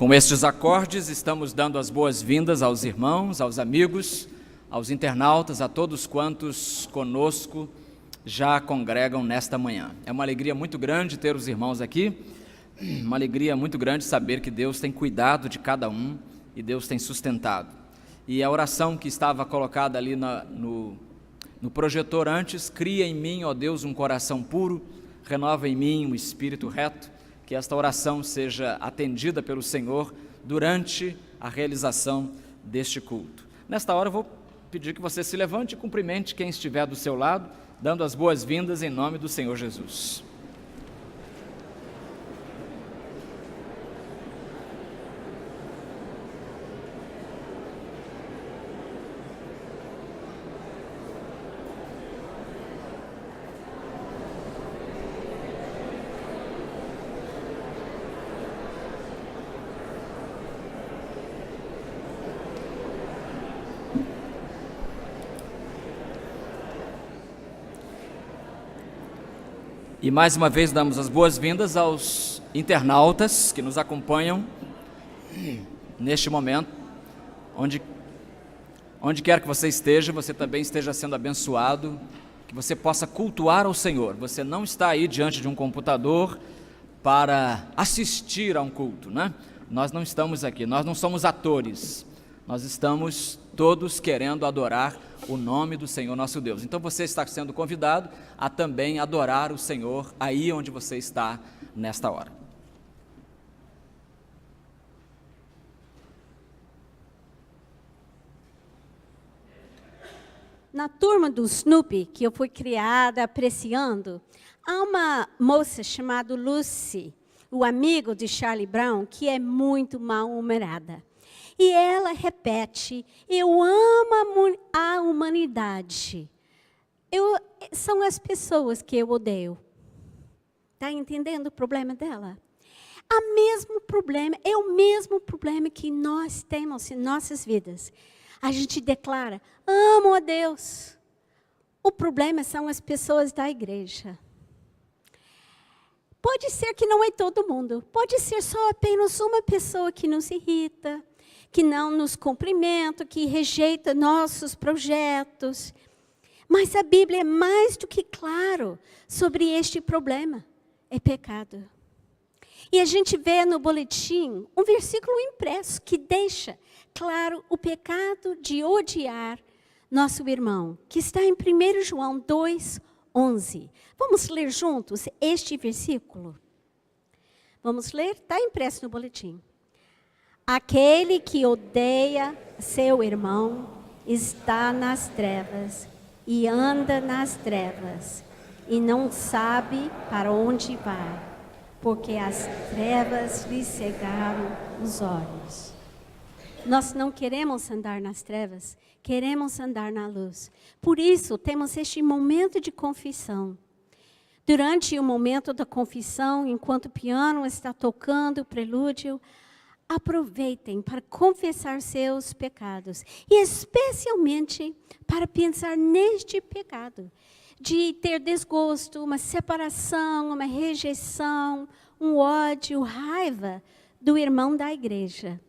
Com estes acordes, estamos dando as boas-vindas aos irmãos, aos amigos, aos internautas, a todos quantos conosco já congregam nesta manhã. É uma alegria muito grande ter os irmãos aqui, uma alegria muito grande saber que Deus tem cuidado de cada um e Deus tem sustentado. E a oração que estava colocada ali no projetor antes: cria em mim, ó Deus, um coração puro, renova em mim um espírito reto. Que esta oração seja atendida pelo Senhor durante a realização deste culto. Nesta hora eu vou pedir que você se levante e cumprimente quem estiver do seu lado, dando as boas-vindas em nome do Senhor Jesus. E mais uma vez damos as boas-vindas aos internautas que nos acompanham neste momento. Onde quer que você esteja, você também esteja sendo abençoado, que você possa cultuar ao Senhor. Você não está aí diante de um computador para assistir a um culto, né? Nós não estamos aqui, nós não somos atores, nós estamos todos querendo adorar o nome do Senhor nosso Deus. Então você está sendo convidado a também adorar o Senhor aí onde você está nesta hora. Na turma do Snoopy, que eu fui criada apreciando, há uma moça chamada Lucy, o amigo de Charlie Brown, que é muito mal-humorada. E ela repete: eu amo a humanidade. São as pessoas que eu odeio. Está entendendo o problema dela? É o mesmo problema que nós temos em nossas vidas. A gente declara: amo a Deus. O problema são as pessoas da igreja. Pode ser que não é todo mundo. Pode ser só apenas uma pessoa que nos irrita, que não nos cumprimenta, que rejeita nossos projetos. Mas a Bíblia é mais do que claro sobre este problema. É pecado. E a gente vê no boletim um versículo impresso que deixa claro o pecado de odiar nosso irmão, que está em 1 João 2:11. Vamos ler juntos este versículo? Vamos ler? Está impresso no boletim. Aquele que odeia seu irmão está nas trevas e anda nas trevas e não sabe para onde vai, porque as trevas lhe cegaram os olhos. Nós não queremos andar nas trevas, queremos andar na luz. Por isso, temos este momento de confissão. Durante o momento da confissão, enquanto o piano está tocando o prelúdio, aproveitem para confessar seus pecados. E especialmente para pensar neste pecado. De ter desgosto, uma separação, uma rejeição, um ódio, raiva do irmão da igreja.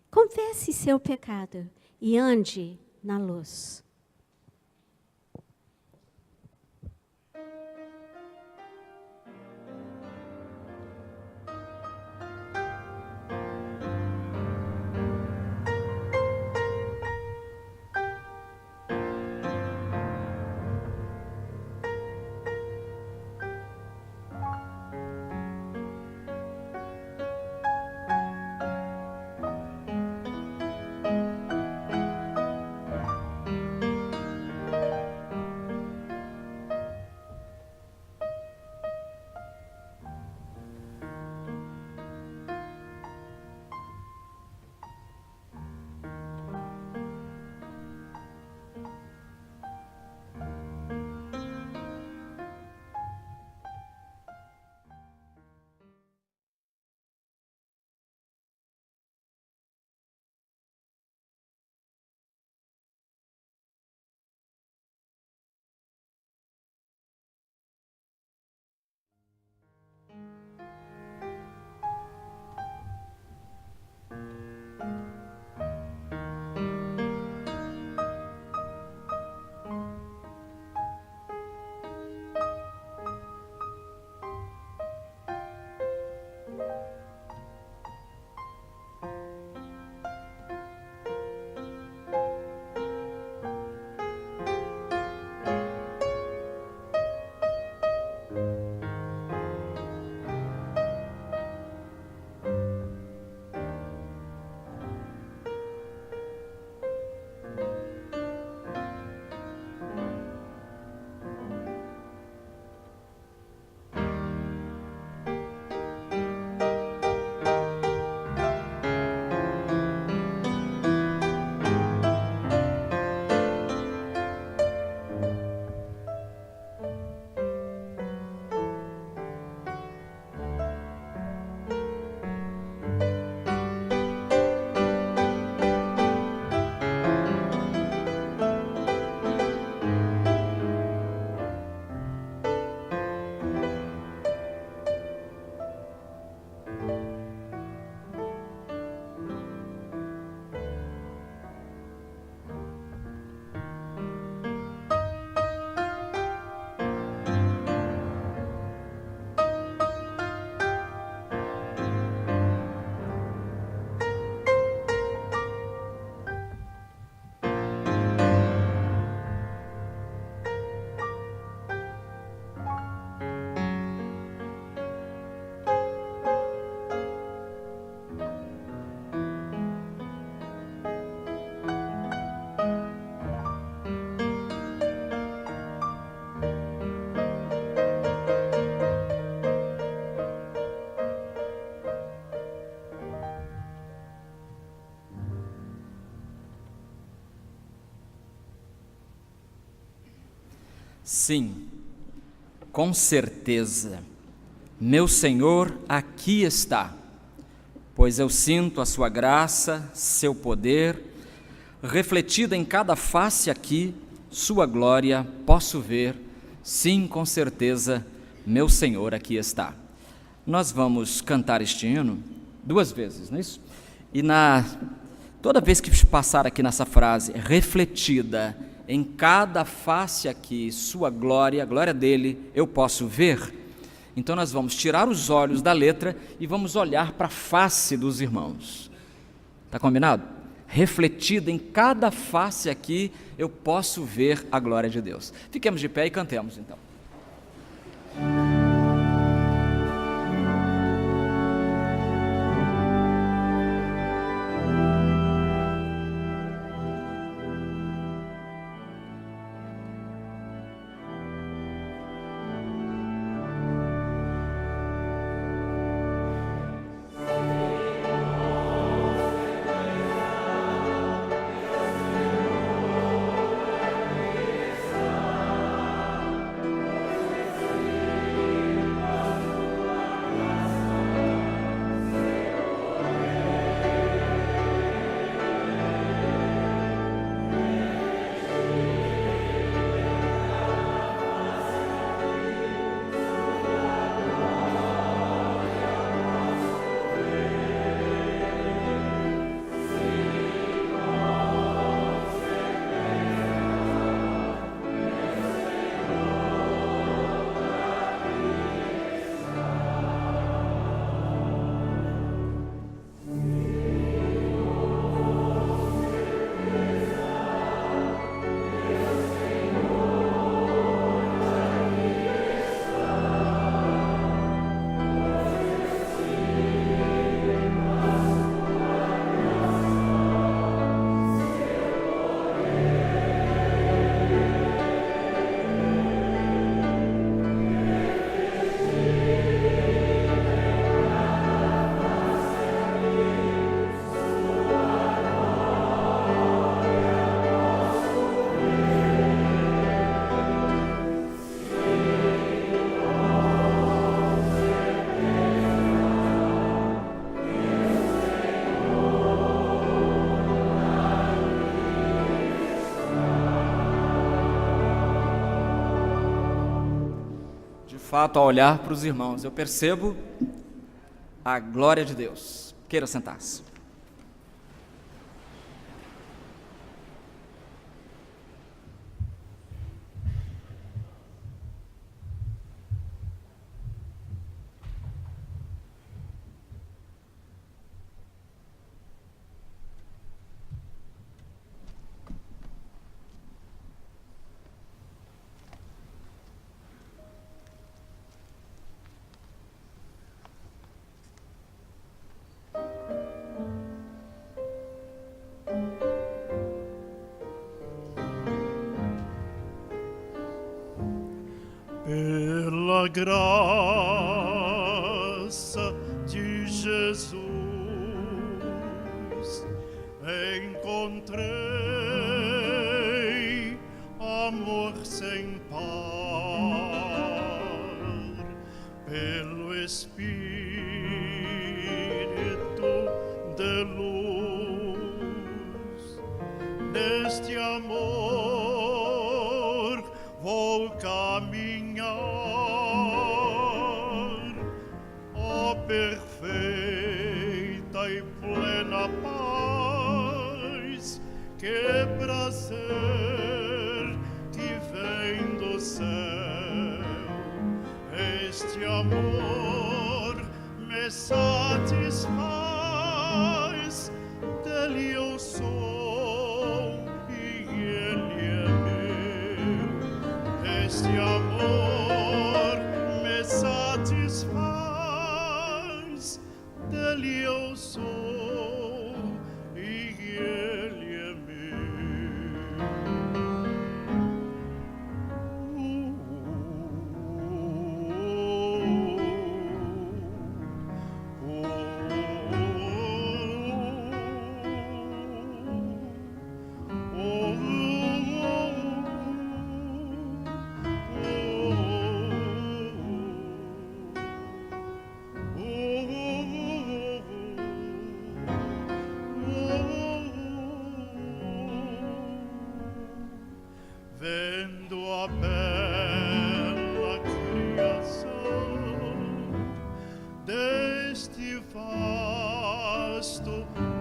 Confesse seu pecado e ande na luz. Sim, com certeza, meu Senhor aqui está, pois eu sinto a sua graça, seu poder, refletida em cada face aqui, sua glória posso ver. Sim, com certeza, meu Senhor aqui está. Nós vamos cantar este hino 2 vezes, não é isso? E toda vez que passar aqui nessa frase, refletida em cada face aqui, sua glória, a glória dele, eu posso ver. Então nós vamos tirar os olhos da letra e vamos olhar para a face dos irmãos. Está combinado? Refletida em cada face aqui, eu posso ver a glória de Deus. Fiquemos de pé e cantemos então. De fato, ao olhar para os irmãos, eu percebo a glória de Deus. Queira sentar-se. Pela graça de Jesus, encontrei amor sem par. Pelo Espírito de luz, neste amor vou caminhar, ó perfeita e plena paz, que prazer que vem do céu. Este amor me satisfaz, dele eu sou e ele é meu. Este amor me satisfaz, dele eu sou e ele é meu.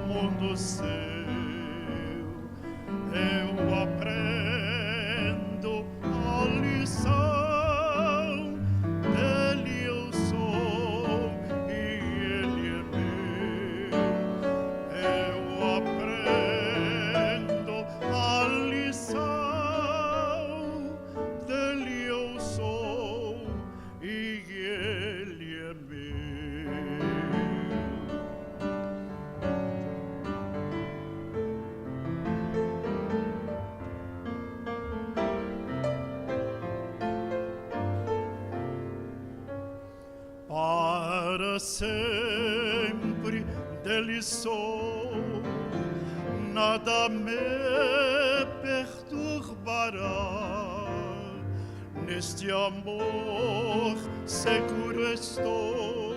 mundo seu. Eu aprendo a lição, dele eu sou e ele é meu. Eu aprendo a lição, dele eu sou e ele é meu. Para sempre dele sou, nada me perturbará. Neste amor seguro estou,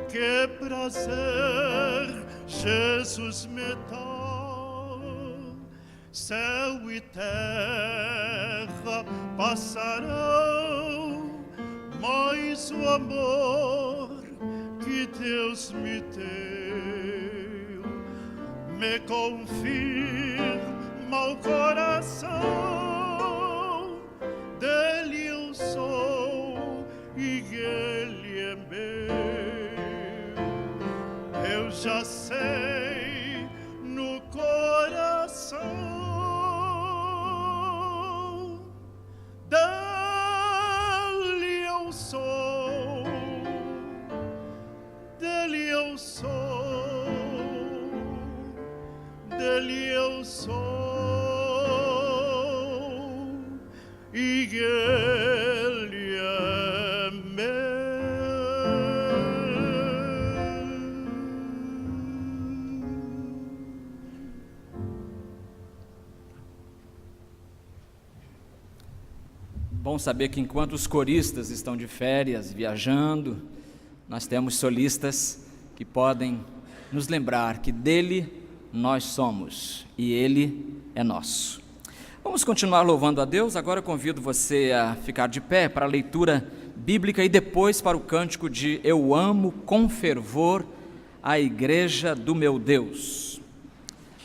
que prazer Jesus me dá. Céu e terra passarão, mas o amor que Deus me deu me confirma o coração. Dele eu sou e ele é meu. Eu já sei no coração. Dele eu sou, dele eu sou, dele eu sou e ele é meu. Bom saber que enquanto os coristas estão de férias, viajando, nós temos solistas que podem nos lembrar que dele nós somos e ele é nosso. Vamos continuar louvando a Deus. Agora eu convido você a ficar de pé para a leitura bíblica e depois para o cântico de Eu amo com fervor a igreja do meu Deus.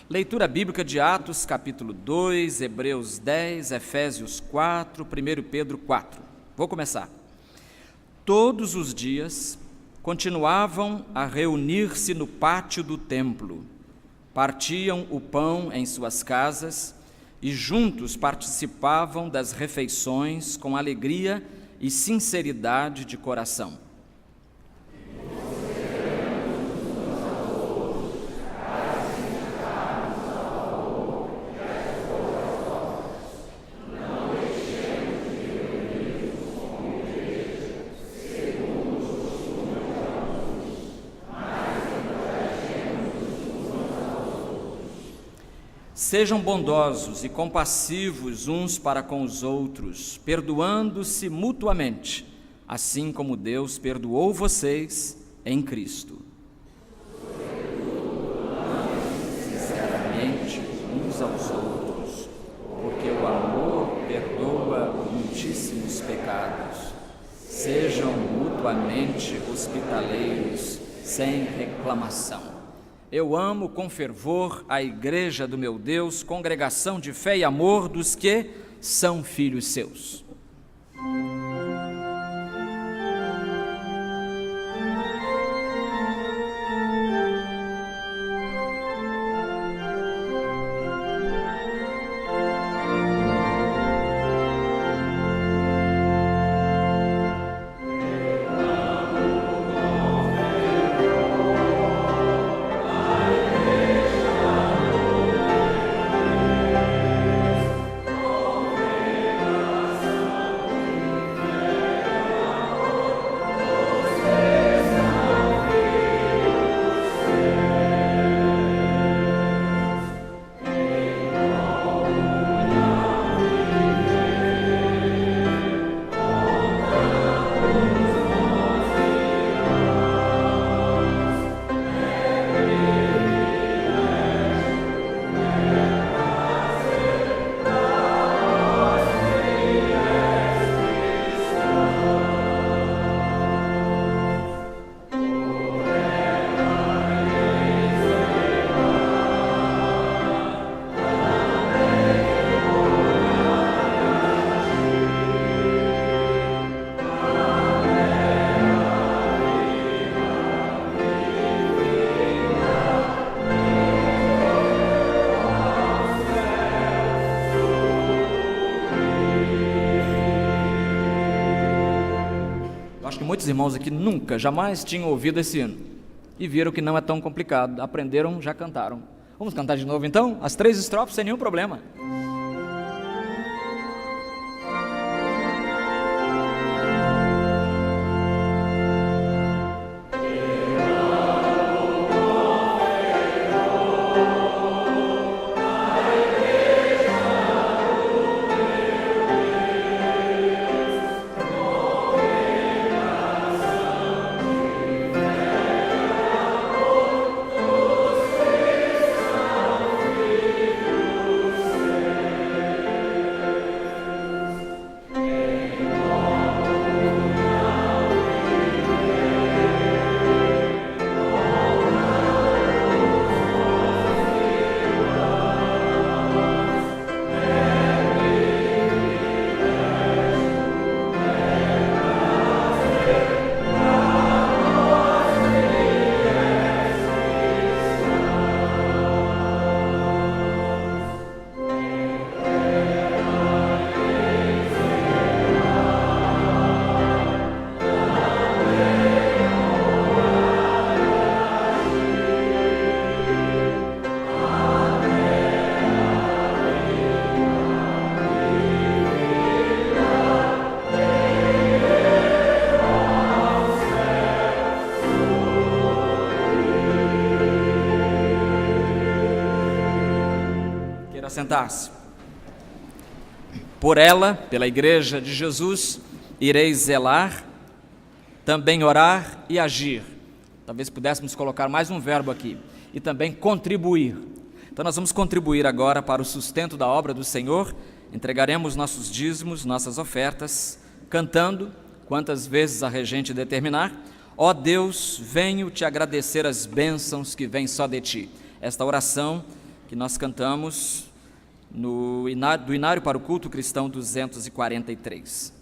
Leitura bíblica de Atos capítulo 2, Hebreus 10, Efésios 4, 1 Pedro 4. Vou começar. Todos os dias continuavam a reunir-se no pátio do templo, partiam o pão em suas casas e juntos participavam das refeições com alegria e sinceridade de coração. Sejam bondosos e compassivos uns para com os outros, perdoando-se mutuamente, assim como Deus perdoou vocês em Cristo. Sinceramente uns aos outros, porque o amor perdoa muitíssimos pecados. Sejam mutuamente hospitaleiros, sem reclamação. Eu amo com fervor a igreja do meu Deus, congregação de fé e amor dos que são filhos seus. muitos irmãos aqui nunca, jamais tinham ouvido esse hino e viram que não é tão complicado, aprenderam, já cantaram. Vamos cantar de novo então? As 3 estrofes sem nenhum problema. Sentar-se. Por ela, pela Igreja de Jesus, ireis zelar, também orar e agir. Talvez pudéssemos colocar mais um verbo aqui. E também contribuir. Então nós vamos contribuir agora para o sustento da obra do Senhor. Entregaremos nossos dízimos, nossas ofertas, cantando, quantas vezes a regente determinar: ó Deus, venho te agradecer as bênçãos que vêm só de ti. Esta oração que nós cantamos do Inário para o Culto Cristão 243.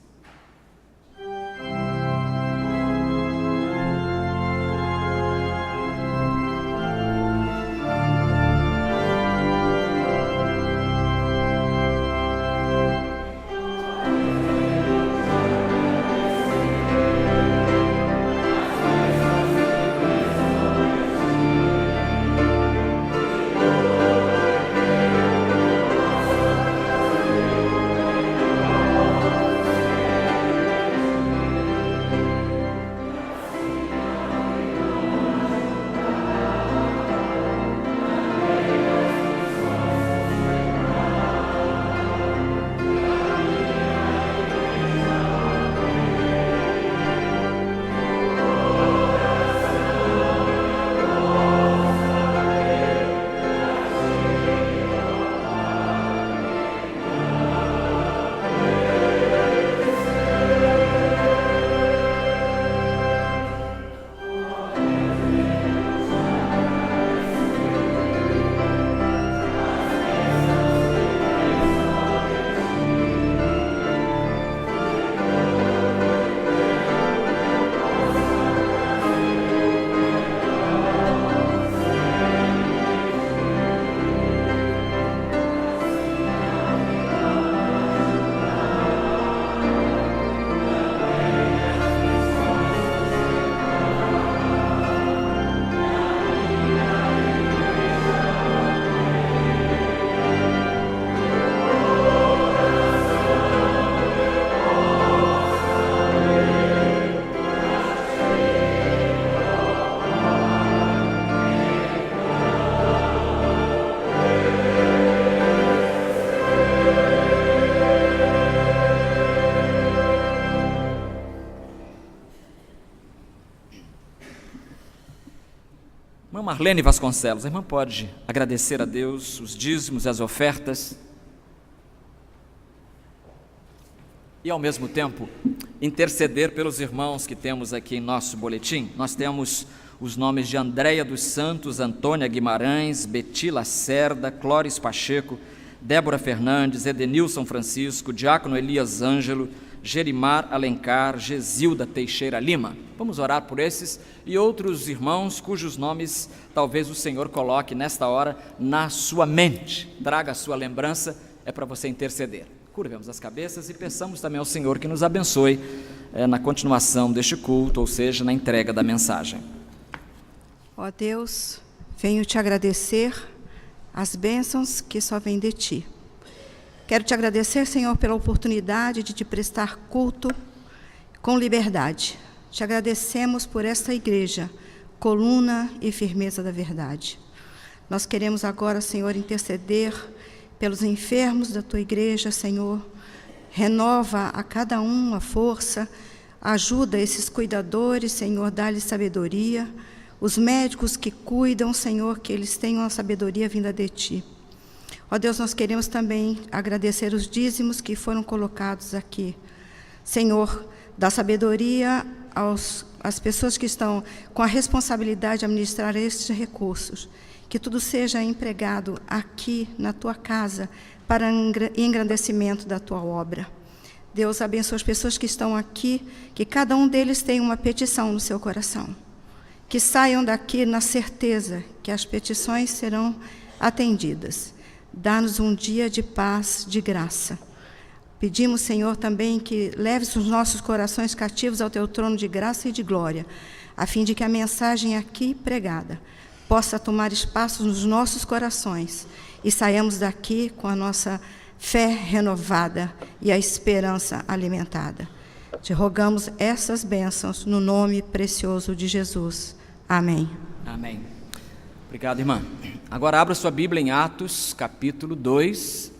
Marlene Vasconcelos, a irmã pode agradecer a Deus os dízimos e as ofertas e ao mesmo tempo interceder pelos irmãos que temos aqui em nosso boletim. Nós temos os nomes de Andréia dos Santos, Antônia Guimarães, Beti Lacerda, Clóris Pacheco, Débora Fernandes, Edenilson Francisco, Diácono Elias Ângelo, Gerimar Alencar, Gesilda Teixeira Lima. Vamos orar por esses e outros irmãos cujos nomes talvez o Senhor coloque nesta hora na sua mente. Traga a sua lembrança, é para você interceder. Curvemos as cabeças e peçamos também ao Senhor que nos abençoe na continuação deste culto, ou seja, na entrega da mensagem. Ó Deus, venho te agradecer as bênçãos que só vêm de Ti. Quero te agradecer, Senhor, pela oportunidade de te prestar culto com liberdade. Te agradecemos por esta igreja, coluna e firmeza da verdade. Nós queremos agora, Senhor, interceder pelos enfermos da Tua igreja, Senhor. Renova a cada um a força, ajuda esses cuidadores, Senhor, dá-lhes sabedoria. Os médicos que cuidam, Senhor, que eles tenham a sabedoria vinda de Ti. Ó Deus, nós queremos também agradecer os dízimos que foram colocados aqui. Senhor, dá sabedoria às pessoas que estão com a responsabilidade de administrar estes recursos. Que tudo seja empregado aqui na Tua casa para engrandecimento da Tua obra. Deus, abençoa as pessoas que estão aqui, que cada um deles tenha uma petição no seu coração. Que saiam daqui na certeza que as petições serão atendidas. Dá-nos um dia de paz, de graça. Pedimos, Senhor, também que leves os nossos corações cativos ao Teu trono de graça e de glória, a fim de que a mensagem aqui pregada possa tomar espaço nos nossos corações e saiamos daqui com a nossa fé renovada e a esperança alimentada. Te rogamos essas bênçãos no nome precioso de Jesus. Amém. Amém. Obrigado, irmã. Agora abra sua Bíblia em Atos, capítulo 2,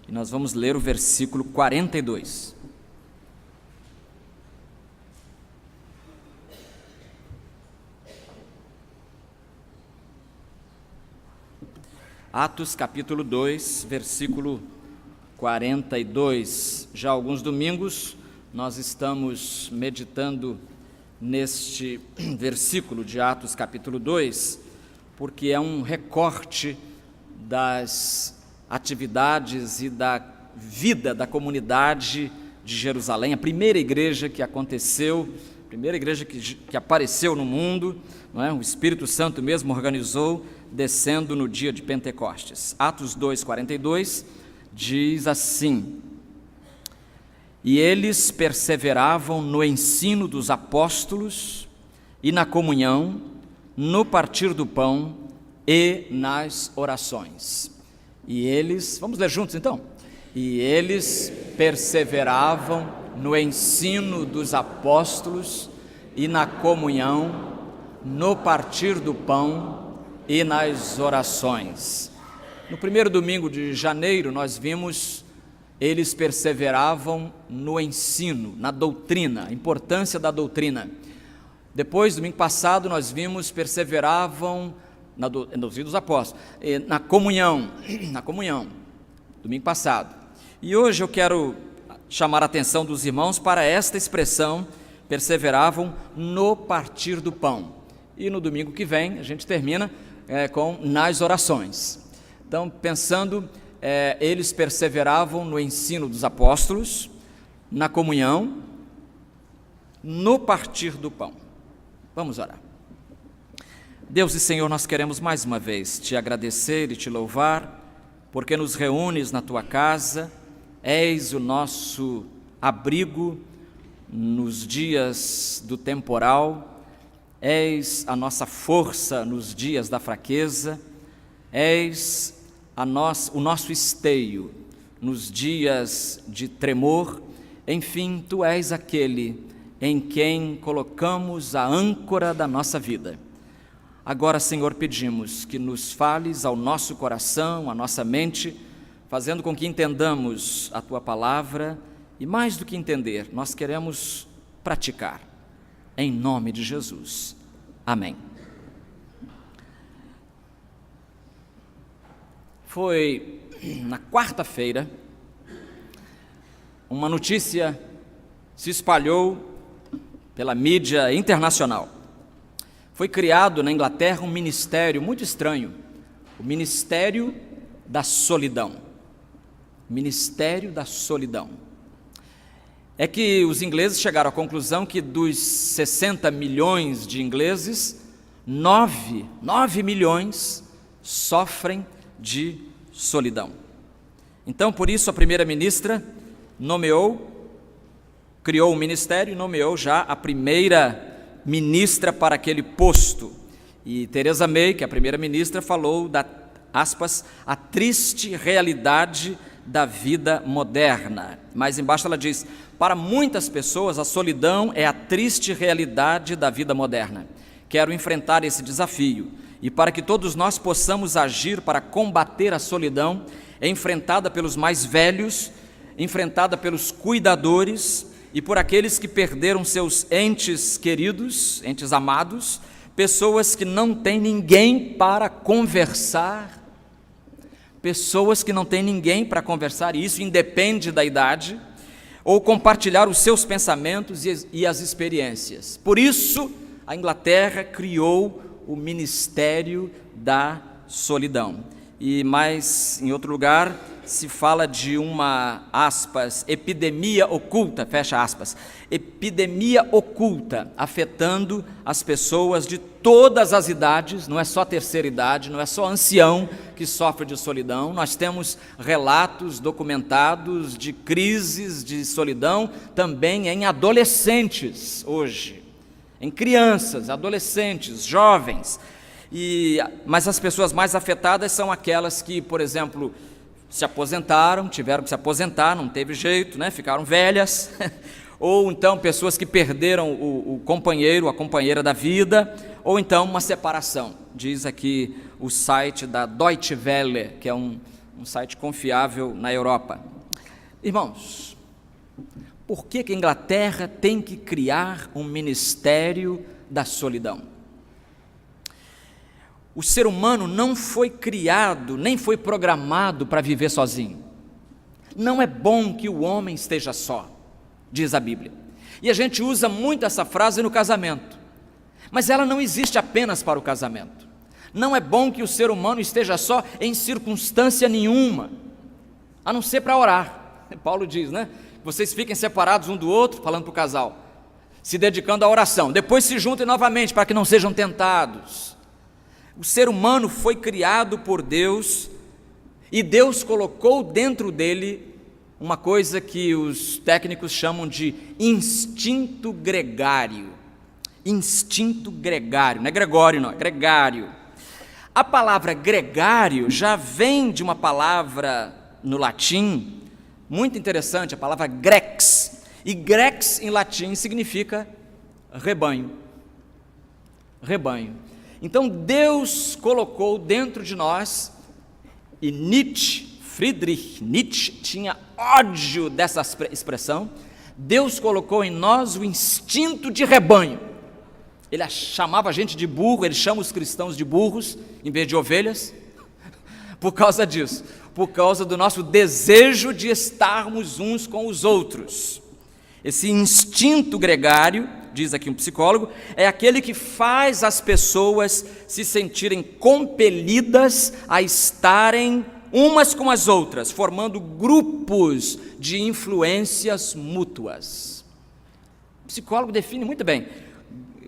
e nós vamos ler o versículo 42. Atos, capítulo 2, versículo 42. Já há alguns domingos nós estamos meditando neste versículo de Atos, capítulo 2, porque é um recorte das atividades e da vida da comunidade de Jerusalém, a primeira igreja que aconteceu, a primeira igreja que apareceu no mundo, não é? O Espírito Santo mesmo organizou, descendo no dia de Pentecostes. Atos 2, 42, diz assim: E eles perseveravam no ensino dos apóstolos e na comunhão, no partir do pão e nas orações. E eles, vamos ler juntos então? E eles perseveravam no ensino dos apóstolos e na comunhão, no partir do pão e nas orações. No primeiro domingo de janeiro nós vimos eles perseveravam no ensino, na doutrina, a importância da doutrina. Depois, domingo passado, nós vimos perseveravam na doutrina dos apóstolos, na comunhão, domingo passado. E hoje eu quero chamar a atenção dos irmãos para esta expressão, perseveravam no partir do pão. E no domingo que vem a gente termina com nas orações. Então, pensando, eles perseveravam no ensino dos apóstolos, na comunhão, no partir do pão. Vamos orar. Deus e Senhor, nós queremos mais uma vez te agradecer e te louvar, porque nos reúnes na tua casa, és o nosso abrigo nos dias do temporal, és a nossa força nos dias da fraqueza, és o nosso esteio nos dias de tremor. Enfim, tu és aquele em quem colocamos a âncora da nossa vida. Agora, Senhor, pedimos que nos fales ao nosso coração, à nossa mente, fazendo com que entendamos a tua palavra e, mais do que entender, nós queremos praticar. Em nome de Jesus. Amém. Foi na quarta-feira, uma notícia se espalhou pela mídia internacional. Foi criado na Inglaterra um ministério muito estranho, o Ministério da Solidão. Ministério da Solidão. É que os ingleses chegaram à conclusão que dos 60 milhões de ingleses, 9 milhões sofrem de solidão. Então, por isso, a primeira-ministra criou um ministério e nomeou já a primeira ministra para aquele posto. E Theresa May, que é a primeira-ministra, falou da, aspas, a triste realidade da vida moderna. Mais embaixo ela diz: para muitas pessoas a solidão é a triste realidade da vida moderna. Quero enfrentar esse desafio e para que todos nós possamos agir para combater a solidão, enfrentada pelos mais velhos, enfrentada pelos cuidadores e por aqueles que perderam seus entes queridos, entes amados, pessoas que não têm ninguém para conversar, e isso independe da idade, ou compartilhar os seus pensamentos e as experiências. Por isso, a Inglaterra criou o Ministério da Solidão. E mais em outro lugar, se fala de uma, aspas, epidemia oculta, fecha aspas, epidemia oculta, afetando as pessoas de todas as idades, não é só terceira idade, não é só ancião que sofre de solidão, nós temos relatos documentados de crises de solidão também em adolescentes hoje, em crianças, adolescentes, jovens, mas as pessoas mais afetadas são aquelas que, por exemplo, se aposentaram, tiveram que se aposentar, não teve jeito, né? Ficaram velhas, ou então pessoas que perderam o companheiro, a companheira da vida, ou então uma separação. Diz aqui o site da Deutsche Welle, que é um site confiável na Europa. Irmãos, por que a Inglaterra tem que criar um ministério da solidão? O ser humano não foi criado, nem foi programado para viver sozinho. Não é bom que o homem esteja só, diz a Bíblia. E a gente usa muito essa frase no casamento, mas ela não existe apenas para o casamento. Não é bom que o ser humano esteja só em circunstância nenhuma, a não ser para orar. Paulo diz, né? Vocês fiquem separados um do outro, falando para o casal, se dedicando à oração. Depois se juntem novamente para que não sejam tentados. O ser humano foi criado por Deus e Deus colocou dentro dele uma coisa que os técnicos chamam de instinto gregário. Instinto gregário, não é Gregório não, é gregário. A palavra gregário já vem de uma palavra no latim muito interessante, a palavra grex. E grex em latim significa rebanho. Rebanho. Então Deus colocou dentro de nós, e Friedrich Nietzsche tinha ódio dessa expressão, Deus colocou em nós o instinto de rebanho. Ele chamava a gente de burro, ele chama os cristãos de burros, em vez de ovelhas, por causa disso, por causa do nosso desejo de estarmos uns com os outros. Esse instinto gregário, diz aqui um psicólogo, é aquele que faz as pessoas se sentirem compelidas a estarem umas com as outras, formando grupos de influências mútuas. O psicólogo define muito bem.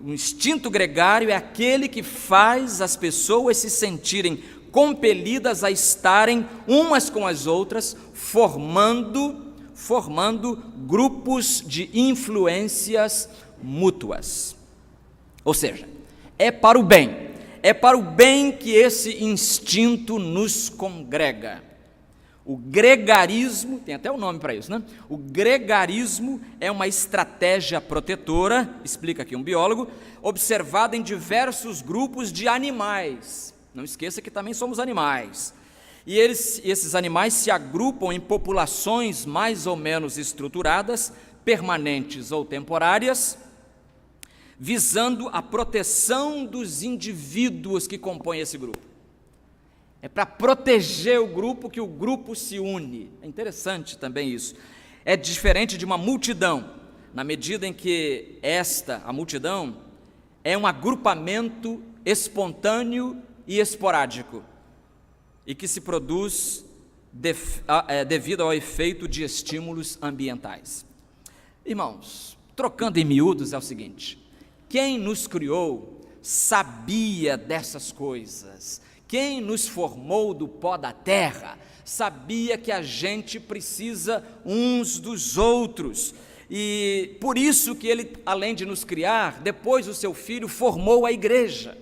O instinto gregário é aquele que faz as pessoas se sentirem compelidas a estarem umas com as outras, formando grupos de influências mútuas. Ou seja, é para o bem que esse instinto nos congrega. O gregarismo, tem até um nome para isso, né? O gregarismo é uma estratégia protetora, explica aqui um biólogo, observada em diversos grupos de animais. Não esqueça que também somos animais. E esses animais se agrupam em populações mais ou menos estruturadas, permanentes ou temporárias, visando a proteção dos indivíduos que compõem esse grupo. É para proteger o grupo que o grupo se une. É interessante também isso. É diferente de uma multidão, na medida em que a multidão, é um agrupamento espontâneo e esporádico, e que se produz devido ao efeito de estímulos ambientais. Irmãos, trocando em miúdos é o seguinte: quem nos criou sabia dessas coisas. Quem nos formou do pó da terra sabia que a gente precisa uns dos outros. E por isso que ele, além de nos criar, depois o seu Filho formou a igreja.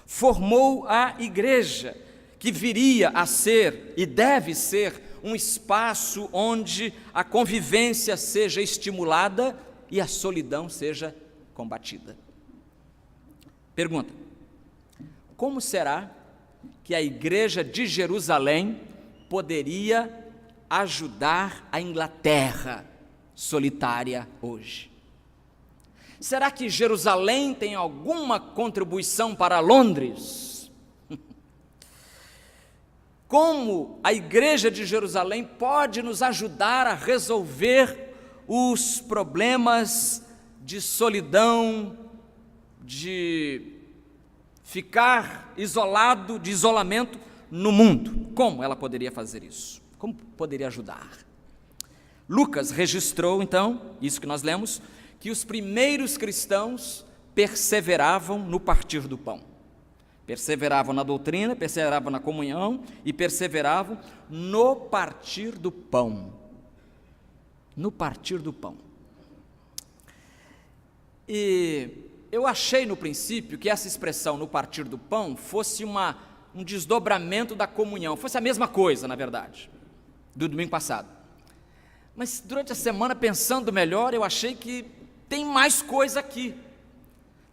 Formou a igreja, que viria a ser e deve ser um espaço onde a convivência seja estimulada e a solidão seja combatida. Pergunta: como será que a igreja de Jerusalém poderia ajudar a Inglaterra solitária hoje? Será que Jerusalém tem alguma contribuição para Londres? Como a igreja de Jerusalém pode nos ajudar a resolver os problemas de solidão, de ficar isolado, de isolamento no mundo? Como ela poderia fazer isso? Como poderia ajudar? Lucas registrou, então, isso que nós lemos, que os primeiros cristãos perseveravam no partir do pão. Perseveravam na doutrina, perseveravam na comunhão e perseveravam no partir do pão. No partir do pão. E eu achei no princípio que essa expressão no partir do pão fosse um desdobramento da comunhão, fosse a mesma coisa, na verdade, do domingo passado. Mas durante a semana, pensando melhor, eu achei que tem mais coisa aqui.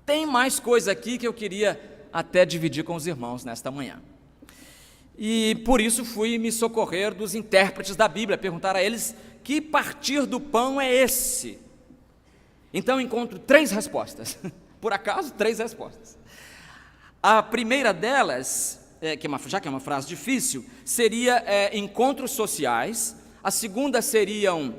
Tem mais coisa aqui que eu queria até dividir com os irmãos nesta manhã. E por isso fui me socorrer dos intérpretes da Bíblia, perguntar a eles que partir do pão é esse. Então encontro 3 respostas, por acaso 3 respostas. A primeira delas, já que é uma frase difícil, seria encontros sociais. A segunda seriam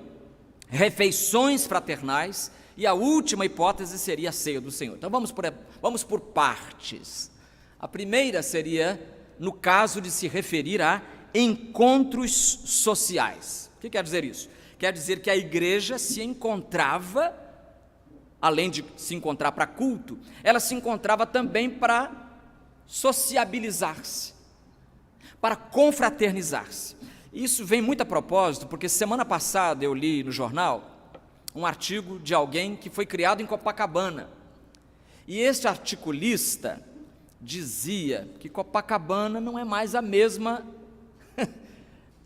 refeições fraternais. E a última hipótese seria a ceia do Senhor. Então vamos por partes. A primeira seria no caso de se referir a encontros sociais. O que quer dizer isso? Quer dizer que a igreja se encontrava, além de se encontrar para culto, ela se encontrava também para sociabilizar-se, para confraternizar-se. Isso vem muito a propósito, porque semana passada eu li no jornal um artigo de alguém que foi criado em Copacabana. E este articulista dizia que Copacabana não é mais a mesma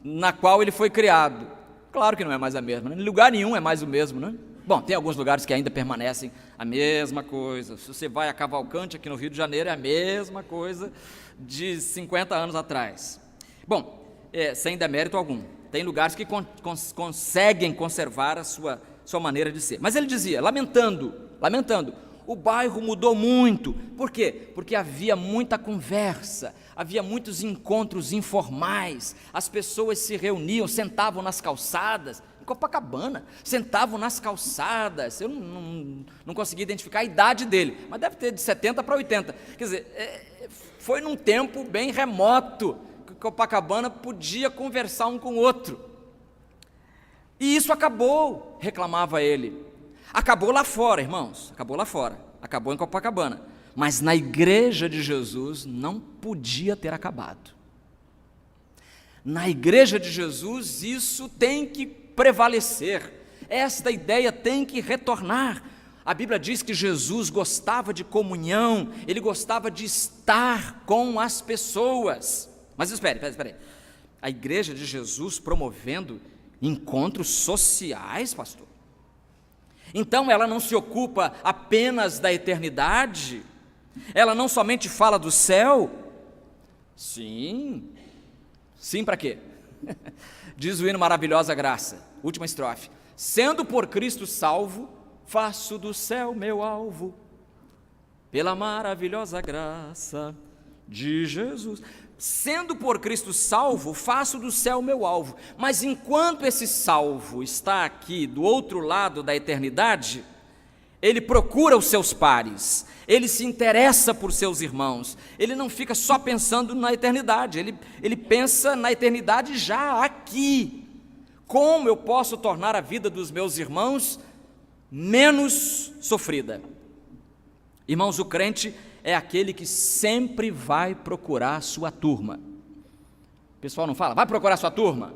na qual ele foi criado. Claro que não é mais a mesma, né? Em lugar nenhum é mais o mesmo, né? Bom, tem alguns lugares que ainda permanecem a mesma coisa. Se você vai a Cavalcante, aqui no Rio de Janeiro, é a mesma coisa de 50 anos atrás. Bom, sem demérito algum. Tem lugares que conseguem conservar a sua maneira de ser. Mas ele dizia, lamentando, o bairro mudou muito. Por quê? Porque havia muita conversa, havia muitos encontros informais, as pessoas se reuniam, sentavam nas calçadas, em Copacabana, sentavam nas calçadas. Eu não consegui identificar a idade dele, mas deve ter de 70 para 80. Quer dizer, foi num tempo bem remoto que Copacabana podia conversar um com o outro. E isso acabou, reclamava ele. Acabou lá fora, irmãos, acabou lá fora, acabou em Copacabana. Mas na igreja de Jesus não podia ter acabado. Na igreja de Jesus isso tem que prevalecer, esta ideia tem que retornar. A Bíblia diz que Jesus gostava de comunhão, ele gostava de estar com as pessoas. Mas espere, a igreja de Jesus promovendo encontros sociais, pastor? Então ela não se ocupa apenas da eternidade? Ela não somente fala do céu? Sim para quê? Diz o hino Maravilhosa Graça, última estrofe: sendo por Cristo salvo, faço do céu meu alvo, pela maravilhosa graça de Jesus. Sendo por Cristo salvo, faço do céu meu alvo. Mas enquanto esse salvo está aqui do outro lado da eternidade, ele procura os seus pares, ele se interessa por seus irmãos, ele não fica só pensando na eternidade, ele pensa na eternidade já aqui. Como eu posso tornar a vida dos meus irmãos menos sofrida? Irmãos, o crente é aquele que sempre vai procurar a sua turma. pessoal não fala, vai procurar sua turma.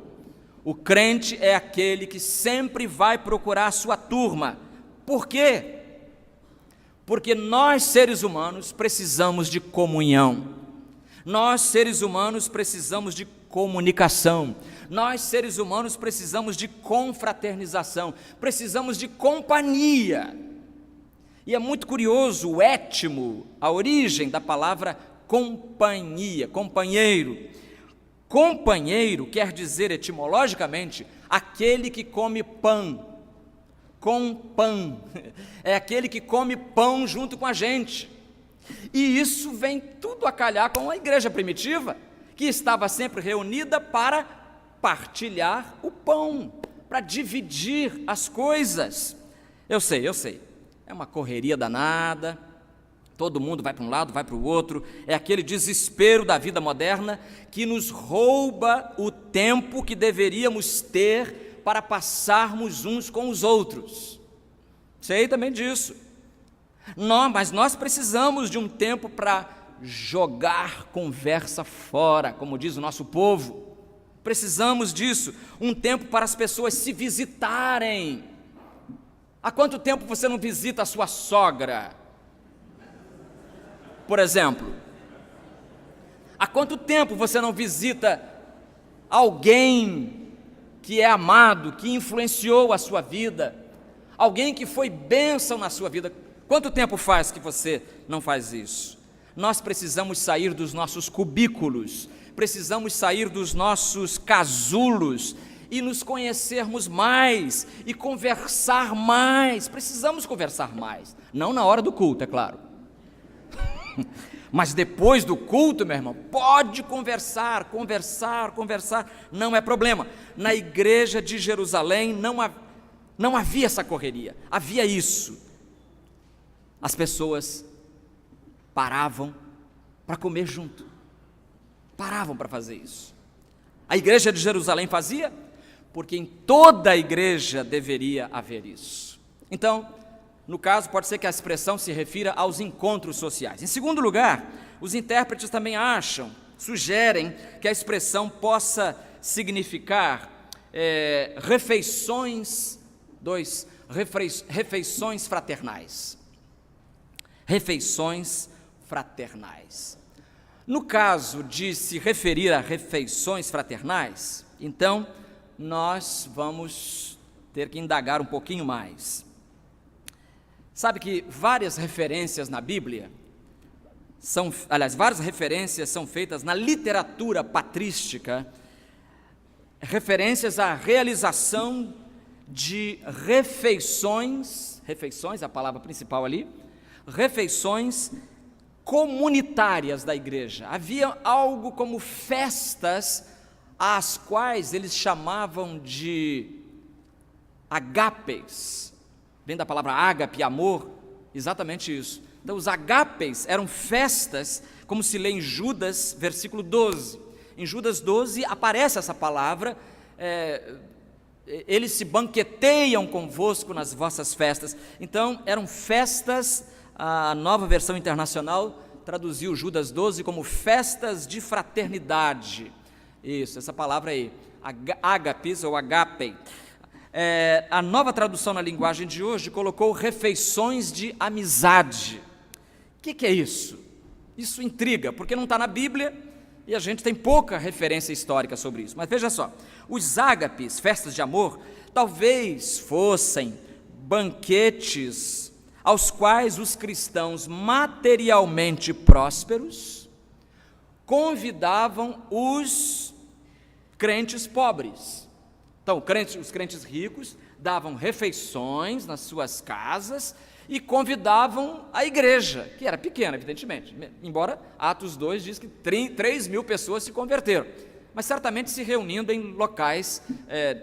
O crente é aquele que sempre vai procurar a sua turma. Por quê? Porque nós, seres humanos, precisamos de comunhão. Nós, seres humanos, precisamos de comunicação. Nós, seres humanos, precisamos de confraternização. Precisamos de companhia. E é muito curioso o étimo, a origem da palavra companhia, companheiro. Companheiro quer dizer etimologicamente aquele que come pão. Com pão, é aquele que come pão junto com a gente, e isso vem tudo a calhar com a igreja primitiva, que estava sempre reunida para partilhar o pão, para dividir as coisas. Eu sei, é uma correria danada, todo mundo vai para um lado, vai para o outro, é aquele desespero da vida moderna que nos rouba o tempo que deveríamos ter para passarmos uns com os outros. Sei também disso. Mas nós precisamos de um tempo para jogar conversa fora, como diz o nosso povo. Precisamos disso, um tempo para as pessoas se visitarem. Há quanto tempo você não visita a sua sogra? Por exemplo. Há quanto tempo você não visita alguém que é amado, que influenciou a sua vida, alguém que foi bênção na sua vida? Quanto tempo faz que você não faz isso? Nós precisamos sair dos nossos cubículos, precisamos sair dos nossos casulos e nos conhecermos mais e conversar mais. Precisamos conversar mais, não na hora do culto, é claro. Mas depois do culto, meu irmão, pode conversar, não é problema. Na igreja de Jerusalém não havia essa correria, havia isso. As pessoas paravam para comer junto, paravam para fazer isso. A igreja de Jerusalém fazia, porque em toda a igreja deveria haver isso. Então, no caso, pode ser que a expressão se refira aos encontros sociais. Em segundo lugar, os intérpretes também sugerem que a expressão possa significar refeições fraternais. Refeições fraternais. No caso de se referir a refeições fraternais, então, nós vamos ter que indagar um pouquinho mais. Sabe que várias referências na Bíblia, várias referências são feitas na literatura patrística, referências à realização de refeições, a palavra principal ali, refeições comunitárias da igreja. Havia algo como festas, às quais eles chamavam de agapes. Vem da palavra ágape, amor, exatamente isso. Então, os agapes eram festas, como se lê em Judas, versículo 12. Em Judas 12 aparece essa palavra, eles se banqueteiam convosco nas vossas festas. Então, eram festas, a Nova Versão Internacional traduziu Judas 12 como festas de fraternidade. Isso, essa palavra aí, ágapes ou agape. A nova tradução na linguagem de hoje colocou refeições de amizade. O que é isso? Isso intriga, porque não está na Bíblia e a gente tem pouca referência histórica sobre isso. Mas veja só, os ágapes, festas de amor, talvez fossem banquetes aos quais os cristãos materialmente prósperos convidavam os crentes pobres. Então, os crentes ricos davam refeições nas suas casas e convidavam a igreja, que era pequena, evidentemente, embora Atos 2 diz que 3.000 pessoas se converteram, mas certamente se reunindo em locais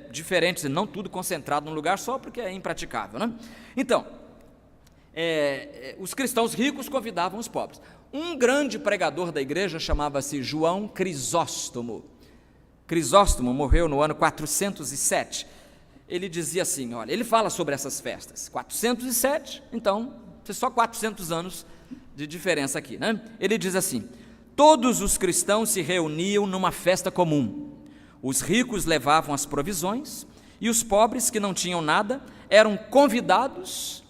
diferentes, e não tudo concentrado num lugar só, porque é impraticável, né? Então, os cristãos ricos convidavam os pobres. Um grande pregador da igreja chamava-se João Crisóstomo. Crisóstomo morreu no ano 407. Ele dizia assim, olha, ele fala sobre essas festas, 407, então, só 400 anos de diferença aqui, né? Ele diz assim: Todos os cristãos se reuniam numa festa comum. Os ricos levavam as provisões e os pobres, que não tinham nada, eram convidados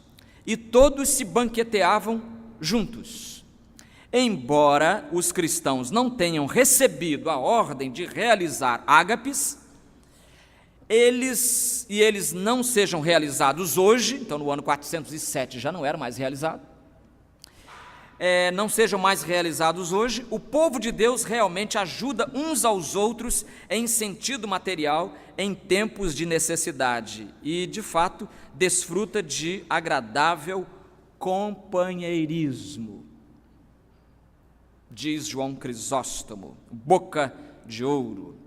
e todos se banqueteavam juntos. Embora os cristãos não tenham recebido a ordem de realizar ágapes, eles não sejam realizados hoje, então no ano 407 já não era mais realizado, não sejam mais realizados hoje, o povo de Deus realmente ajuda uns aos outros em sentido material em tempos de necessidade e, de fato, desfruta de agradável companheirismo. Diz João Crisóstomo, boca de ouro.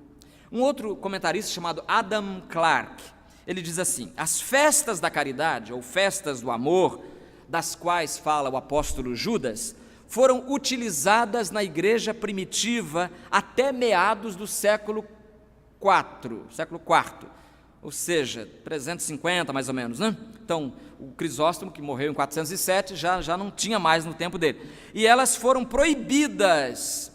Um outro comentarista chamado Adam Clarke, ele diz assim: as festas da caridade, ou festas do amor, das quais fala o apóstolo Judas, foram utilizadas na igreja primitiva até meados do século IV, ou seja, 350 mais ou menos, né? Então, o Crisóstomo, que morreu em 407, já não tinha mais no tempo dele. E elas foram proibidas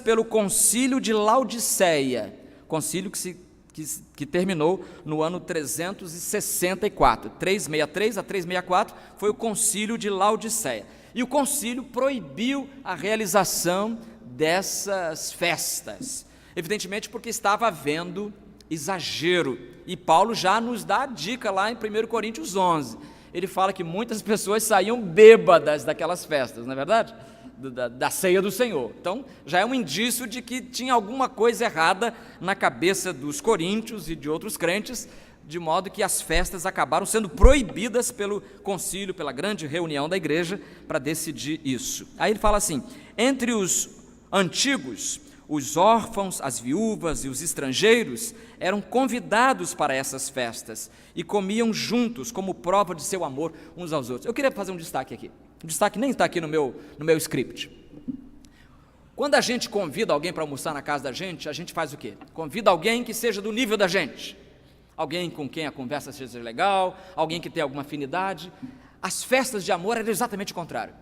pelo concílio de Laodiceia, concílio que terminou no ano 364, 363 a 364, foi o concílio de Laodiceia. E o concílio proibiu a realização dessas festas, evidentemente porque estava havendo exagero, e Paulo já nos dá a dica lá em 1 Coríntios 11, ele fala que muitas pessoas saíam bêbadas daquelas festas, não é verdade? Da ceia do Senhor. Então, já é um indício de que tinha alguma coisa errada na cabeça dos coríntios e de outros crentes, de modo que as festas acabaram sendo proibidas pelo concílio, pela grande reunião da igreja, para decidir isso. Aí ele fala assim: entre os antigos, os órfãos, as viúvas e os estrangeiros eram convidados para essas festas e comiam juntos como prova de seu amor uns aos outros. Eu queria fazer um destaque aqui. O destaque nem está aqui no meu script. Quando a gente convida alguém para almoçar na casa da gente, a gente faz o quê? Convida alguém que seja do nível da gente, alguém com quem a conversa seja legal, alguém que tenha alguma afinidade. As festas de amor eram exatamente o contrário.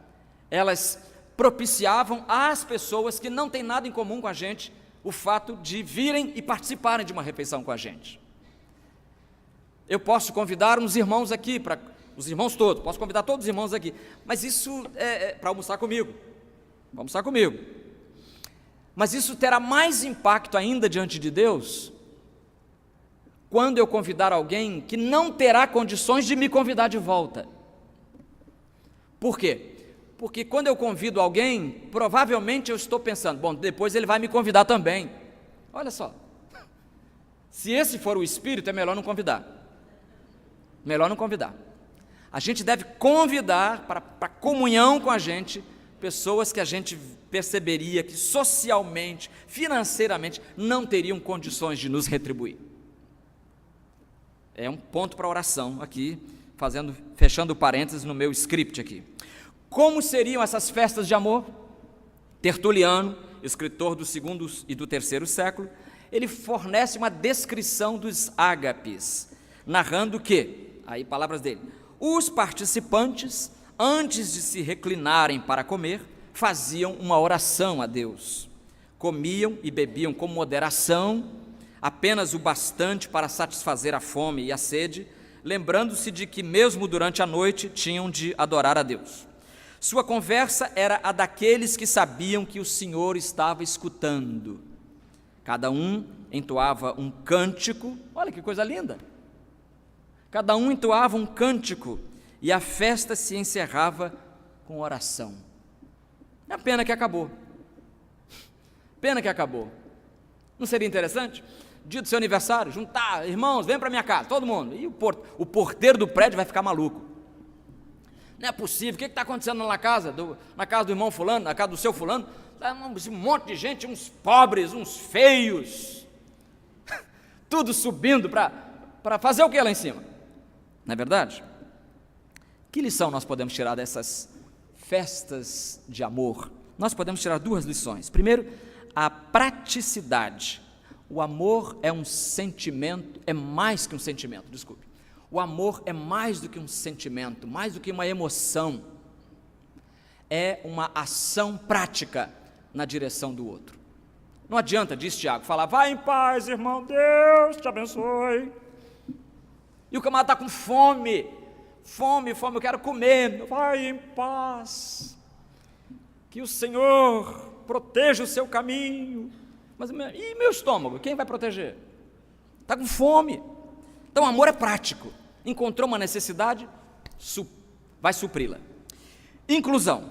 Elas propiciavam às pessoas que não têm nada em comum com a gente o fato de virem e participarem de uma refeição com a gente. Eu posso convidar uns irmãos aqui, os irmãos todos, posso convidar todos os irmãos aqui, mas isso é para almoçar comigo, mas isso terá mais impacto ainda diante de Deus quando eu convidar alguém que não terá condições de me convidar de volta. Por quê? Porque quando eu convido alguém, provavelmente eu estou pensando, bom, depois ele vai me convidar também. Olha só, se esse for o espírito, é melhor não convidar. A gente deve convidar para comunhão com a gente pessoas que a gente perceberia que socialmente, financeiramente, não teriam condições de nos retribuir. É um ponto para oração aqui, fechando parênteses no meu script aqui. Como seriam essas festas de amor? Tertuliano, escritor do 2º e do 3º século, ele fornece uma descrição dos ágapes, narrando que, aí palavras dele, os participantes, antes de se reclinarem para comer, faziam uma oração a Deus. Comiam e bebiam com moderação, apenas o bastante para satisfazer a fome e a sede, lembrando-se de que mesmo durante a noite tinham de adorar a Deus. Sua conversa era a daqueles que sabiam que o Senhor estava escutando. Cada um entoava um cântico, olha que coisa linda! Cada um entoava um cântico e a festa se encerrava com oração. É a pena que acabou. Não seria interessante? Dia do seu aniversário, juntar, irmãos, vem para minha casa, todo mundo. E o porteiro do prédio vai ficar maluco. Não é possível, o que está acontecendo na casa do irmão fulano, na casa do seu fulano? Um monte de gente, uns pobres, uns feios, tudo subindo para fazer o que lá em cima? Não é verdade? Que lição nós podemos tirar dessas festas de amor? Nós podemos tirar 2 lições. Primeiro, a praticidade. O amor é um sentimento, é mais que um sentimento, desculpe. O amor é mais do que um sentimento, mais do que uma emoção. é uma ação prática na direção do outro. Não adianta, diz Tiago, falar, vai em paz, irmão, Deus te abençoe. E o camarada está com fome, eu quero comer. Vai em paz, que o Senhor proteja o seu caminho. Mas e meu estômago, quem vai proteger? Está com fome. Então, o amor é prático. Encontrou uma necessidade, vai supri-la. Inclusão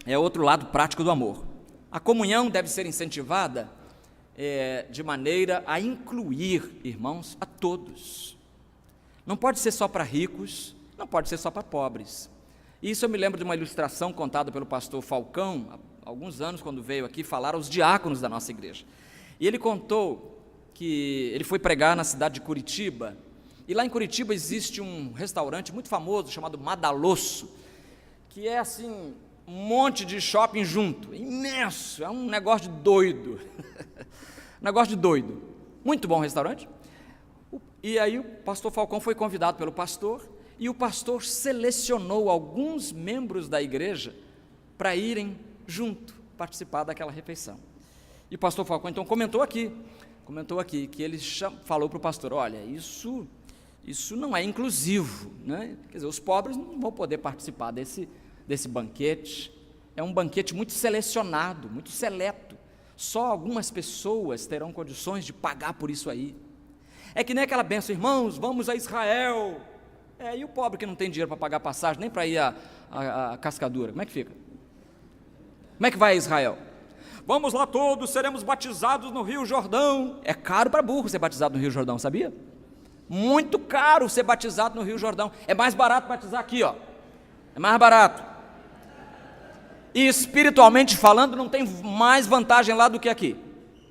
é outro lado prático do amor. A comunhão deve ser incentivada de maneira a incluir, irmãos, a todos. Não pode ser só para ricos, não pode ser só para pobres. Isso eu me lembro de uma ilustração contada pelo pastor Falcão, há alguns anos, quando veio aqui falar aos diáconos da nossa igreja. E ele contou que ele foi pregar na cidade de Curitiba, e lá em Curitiba existe um restaurante muito famoso chamado Madalosso, que é assim, um monte de shopping junto, imenso, é um negócio de doido, negócio de doido, muito bom restaurante. E aí o pastor Falcão foi convidado pelo pastor, e o pastor selecionou alguns membros da igreja para irem junto, participar daquela refeição. E o pastor Falcão então comentou aqui que ele falou para o pastor, olha, isso não é inclusivo, né? Quer dizer, os pobres não vão poder participar desse banquete, é um banquete muito selecionado, muito seleto, só algumas pessoas terão condições de pagar por isso aí. É que nem aquela bênção, irmãos, vamos a Israel, e o pobre que não tem dinheiro para pagar passagem, nem para ir a Cascadura, como é que fica? Como é que vai a Israel? Vamos lá todos, seremos batizados no Rio Jordão. É caro para burro ser batizado no Rio Jordão, sabia? Muito caro ser batizado no Rio Jordão. É mais barato batizar aqui, ó. É mais barato. E espiritualmente falando, não tem mais vantagem lá do que aqui.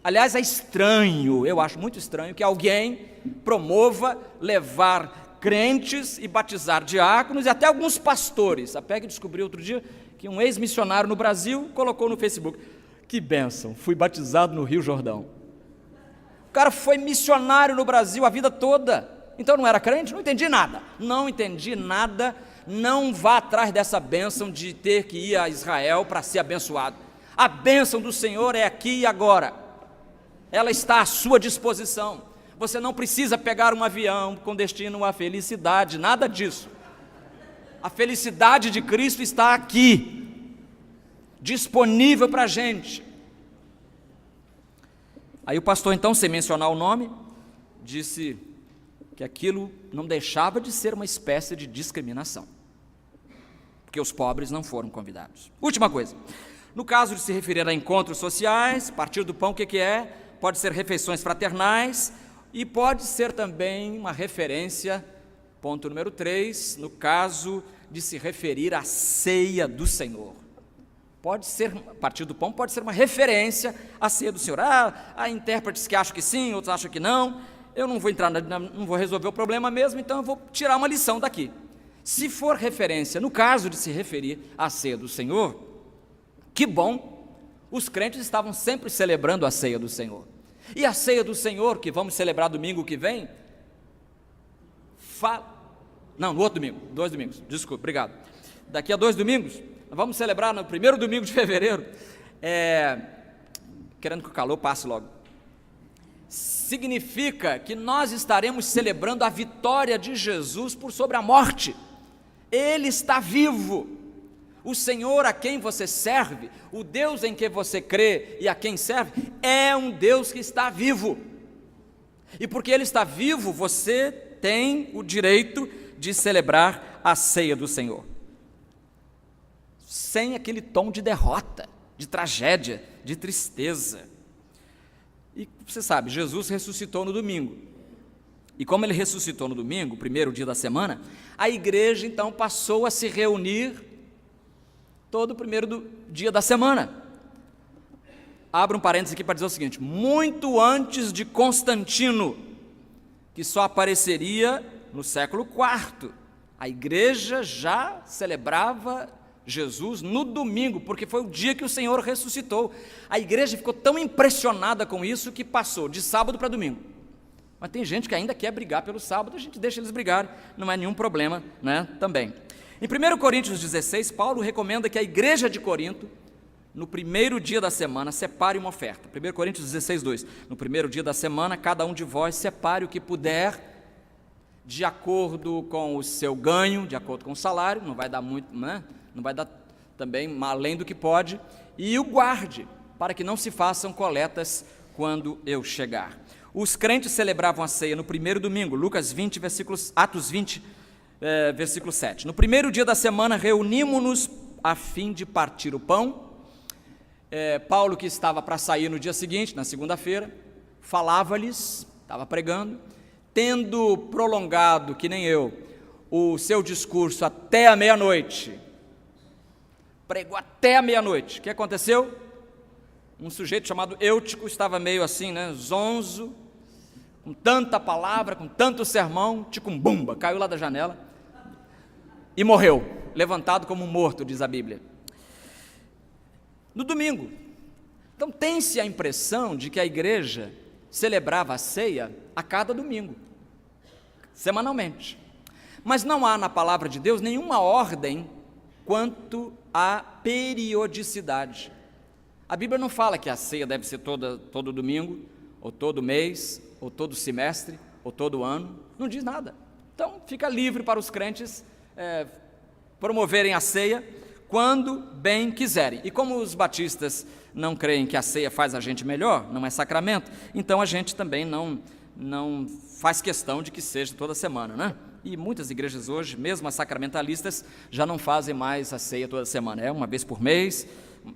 Aliás, é estranho, eu acho muito estranho que alguém promova levar crentes e batizar diáconos e até alguns pastores. A PEG descobriu outro dia que um ex-missionário no Brasil colocou no Facebook, que bênção, fui batizado no Rio Jordão. O cara foi missionário no Brasil a vida toda, então não era crente? Não entendi nada, não vá atrás dessa bênção de ter que ir a Israel para ser abençoado. A bênção do Senhor é aqui e agora, ela está à sua disposição. Você não precisa pegar um avião com destino à felicidade, nada disso. A felicidade de Cristo está aqui, disponível para a gente. Aí o pastor, então, sem mencionar o nome, disse que aquilo não deixava de ser uma espécie de discriminação, porque os pobres não foram convidados. Última coisa, no caso de se referir a encontros sociais, partir do pão, o que é? Pode ser refeições fraternais e pode ser também uma referência, ponto número 3, no caso de se referir à ceia do Senhor. Pode ser, a partir do pão, pode ser uma referência à ceia do Senhor. Há intérpretes que acham que sim, outros acham que não. Eu não vou entrar, não vou resolver o problema mesmo, então eu vou tirar uma lição daqui. Se for referência, no caso de se referir à ceia do Senhor, que bom, os crentes estavam sempre celebrando a ceia do Senhor. E a ceia do Senhor, que vamos celebrar domingo que vem, no outro domingo, 2 domingos, desculpa, obrigado. Daqui a 2 domingos, nós vamos celebrar no primeiro domingo de fevereiro, querendo que o calor passe logo. Significa que nós estaremos celebrando a vitória de Jesus por sobre a morte. Ele está vivo. O Senhor a quem você serve, o Deus em que você crê e a quem serve, é um Deus que está vivo. E porque Ele está vivo, você tem o direito de celebrar a ceia do Senhor, sem aquele tom de derrota, de tragédia, de tristeza. E você sabe, Jesus ressuscitou no domingo. E como Ele ressuscitou no domingo, o primeiro dia da semana, a igreja então passou a se reunir todo o primeiro dia da semana. Abra um parênteses aqui para dizer o seguinte: muito antes de Constantino, que só apareceria no século IV, a igreja já celebrava Jesus no domingo, porque foi o dia que o Senhor ressuscitou. A igreja ficou tão impressionada com isso que passou de sábado para domingo. Mas tem gente que ainda quer brigar pelo sábado, a gente deixa eles brigarem, não é nenhum problema, né, também. Em 1 Coríntios 16, Paulo recomenda que a igreja de Corinto, no primeiro dia da semana, separe uma oferta. 1 Coríntios 16, 2. No primeiro dia da semana, cada um de vós separe o que puder, de acordo com o seu ganho, de acordo com o salário, não vai dar muito, né? Não vai dar também além do que pode, e o guarde, para que não se façam coletas quando eu chegar. Os crentes celebravam a ceia no primeiro domingo, Atos 20, versículo 7. No primeiro dia da semana, reunimos-nos a fim de partir o pão. Paulo, que estava para sair no dia seguinte, na segunda-feira, falava-lhes, estava pregando, tendo prolongado, que nem eu, o seu discurso até a meia-noite, pregou até a meia-noite. O que aconteceu? Um sujeito chamado Eutico estava meio assim, né, zonzo, com tanta palavra, com tanto sermão, ticumbumba, caiu lá da janela e morreu, levantado como morto, diz a Bíblia. No domingo. Então tem-se a impressão de que a igreja celebrava a ceia a cada domingo, semanalmente. Mas não há na palavra de Deus nenhuma ordem quanto à periodicidade. A Bíblia não fala que a ceia deve ser todo domingo, ou todo mês, ou todo semestre, ou todo ano, não diz nada. Então fica livre para os crentes promoverem a ceia quando bem quiserem. E como os batistas não creem que a ceia faz a gente melhor, não é sacramento, então a gente também não faz questão de que seja toda semana, né? E muitas igrejas hoje, mesmo as sacramentalistas, já não fazem mais a ceia toda semana, é uma vez por mês,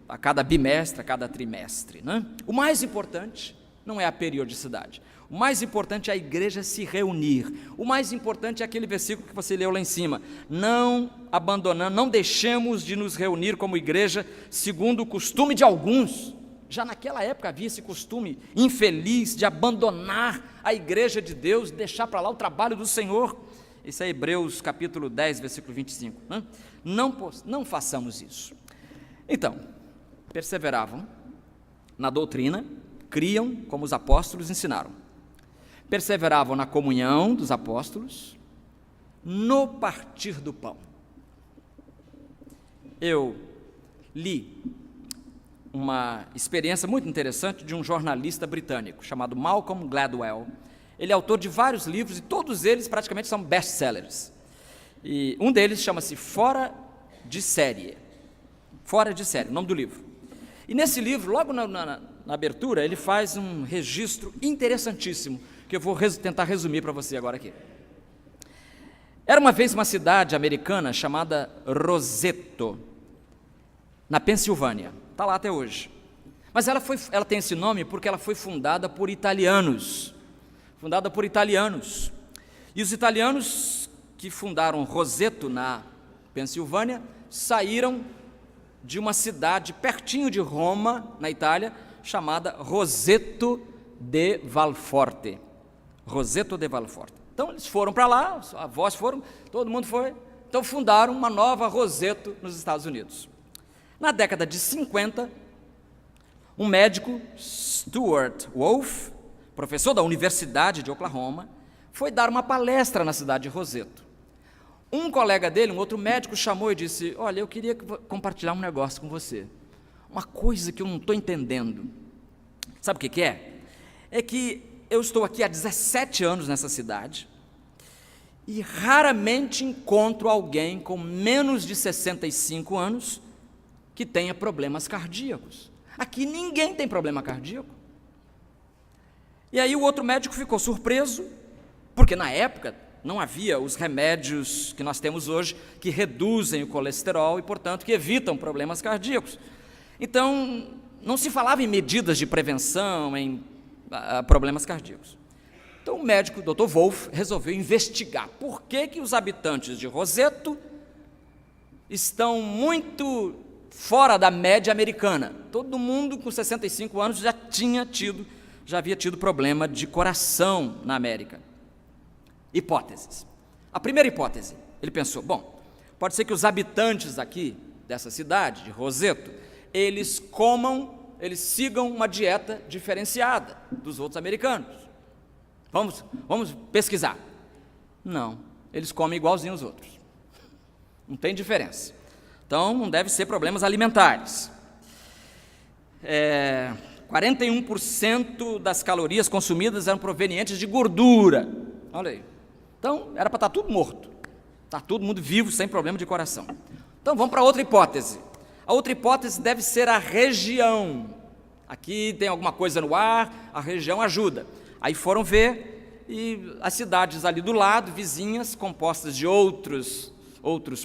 a cada bimestre, a cada trimestre, né? O mais importante não é a periodicidade, o mais importante é a igreja se reunir, o mais importante é aquele versículo que você leu lá em cima, não abandonando, não deixemos de nos reunir como igreja, segundo o costume de alguns. Já naquela época havia esse costume infeliz de abandonar a igreja de Deus, deixar para lá o trabalho do Senhor. Isso é Hebreus capítulo 10, versículo 25, né? Não façamos isso. Então, perseveravam na doutrina, criam como os apóstolos ensinaram, perseveravam na comunhão dos apóstolos, no partir do pão. Eu li uma experiência muito interessante de um jornalista britânico chamado Malcolm Gladwell. Ele é autor de vários livros e todos eles praticamente são best-sellers. E um deles chama-se Fora de Série. Fora de Série, o nome do livro. E nesse livro, logo na abertura, ele faz um registro interessantíssimo, que eu vou tentar resumir para você agora aqui. Era uma vez uma cidade americana chamada Roseto, na Pensilvânia. Está lá até hoje. Mas ela tem esse nome porque ela foi fundada por italianos. E os italianos que fundaram Roseto, na Pensilvânia, saíram de uma cidade pertinho de Roma, na Itália, chamada Roseto de Valforte. Então eles foram para lá, os avós foram, todo mundo foi, então fundaram uma nova Roseto nos Estados Unidos. Na década de 50, um médico, Stuart Wolf, professor da Universidade de Oklahoma, foi dar uma palestra na cidade de Roseto. Um colega dele, um outro médico, chamou e disse: olha, eu queria compartilhar um negócio com você, uma coisa que eu não estou entendendo. Sabe o que é? É que eu estou aqui há 17 anos nessa cidade e raramente encontro alguém com menos de 65 anos que tenha problemas cardíacos. Aqui ninguém tem problema cardíaco. E aí o outro médico ficou surpreso, porque na época não havia os remédios que nós temos hoje, que reduzem o colesterol e, portanto, que evitam problemas cardíacos. Então, não se falava em medidas de prevenção, em problemas cardíacos. Então, o médico, o Dr. Wolf, resolveu investigar por que os habitantes de Roseto estão muito fora da média americana. Todo mundo com 65 anos já havia tido problema de coração na América. Hipóteses. A primeira hipótese, ele pensou, bom, pode ser que os habitantes aqui dessa cidade, de Roseto, eles sigam uma dieta diferenciada dos outros americanos. Vamos pesquisar. Não, eles comem igualzinho aos outros. Não tem diferença. Então, não deve ser problemas alimentares. 41% das calorias consumidas eram provenientes de gordura. Olha aí. Então, era para estar tudo morto. Está todo mundo vivo, sem problema de coração. Então, vamos para outra hipótese. A outra hipótese deve ser a região. Aqui tem alguma coisa no ar, a região ajuda. Aí foram ver, e as cidades ali do lado, vizinhas, compostas de outros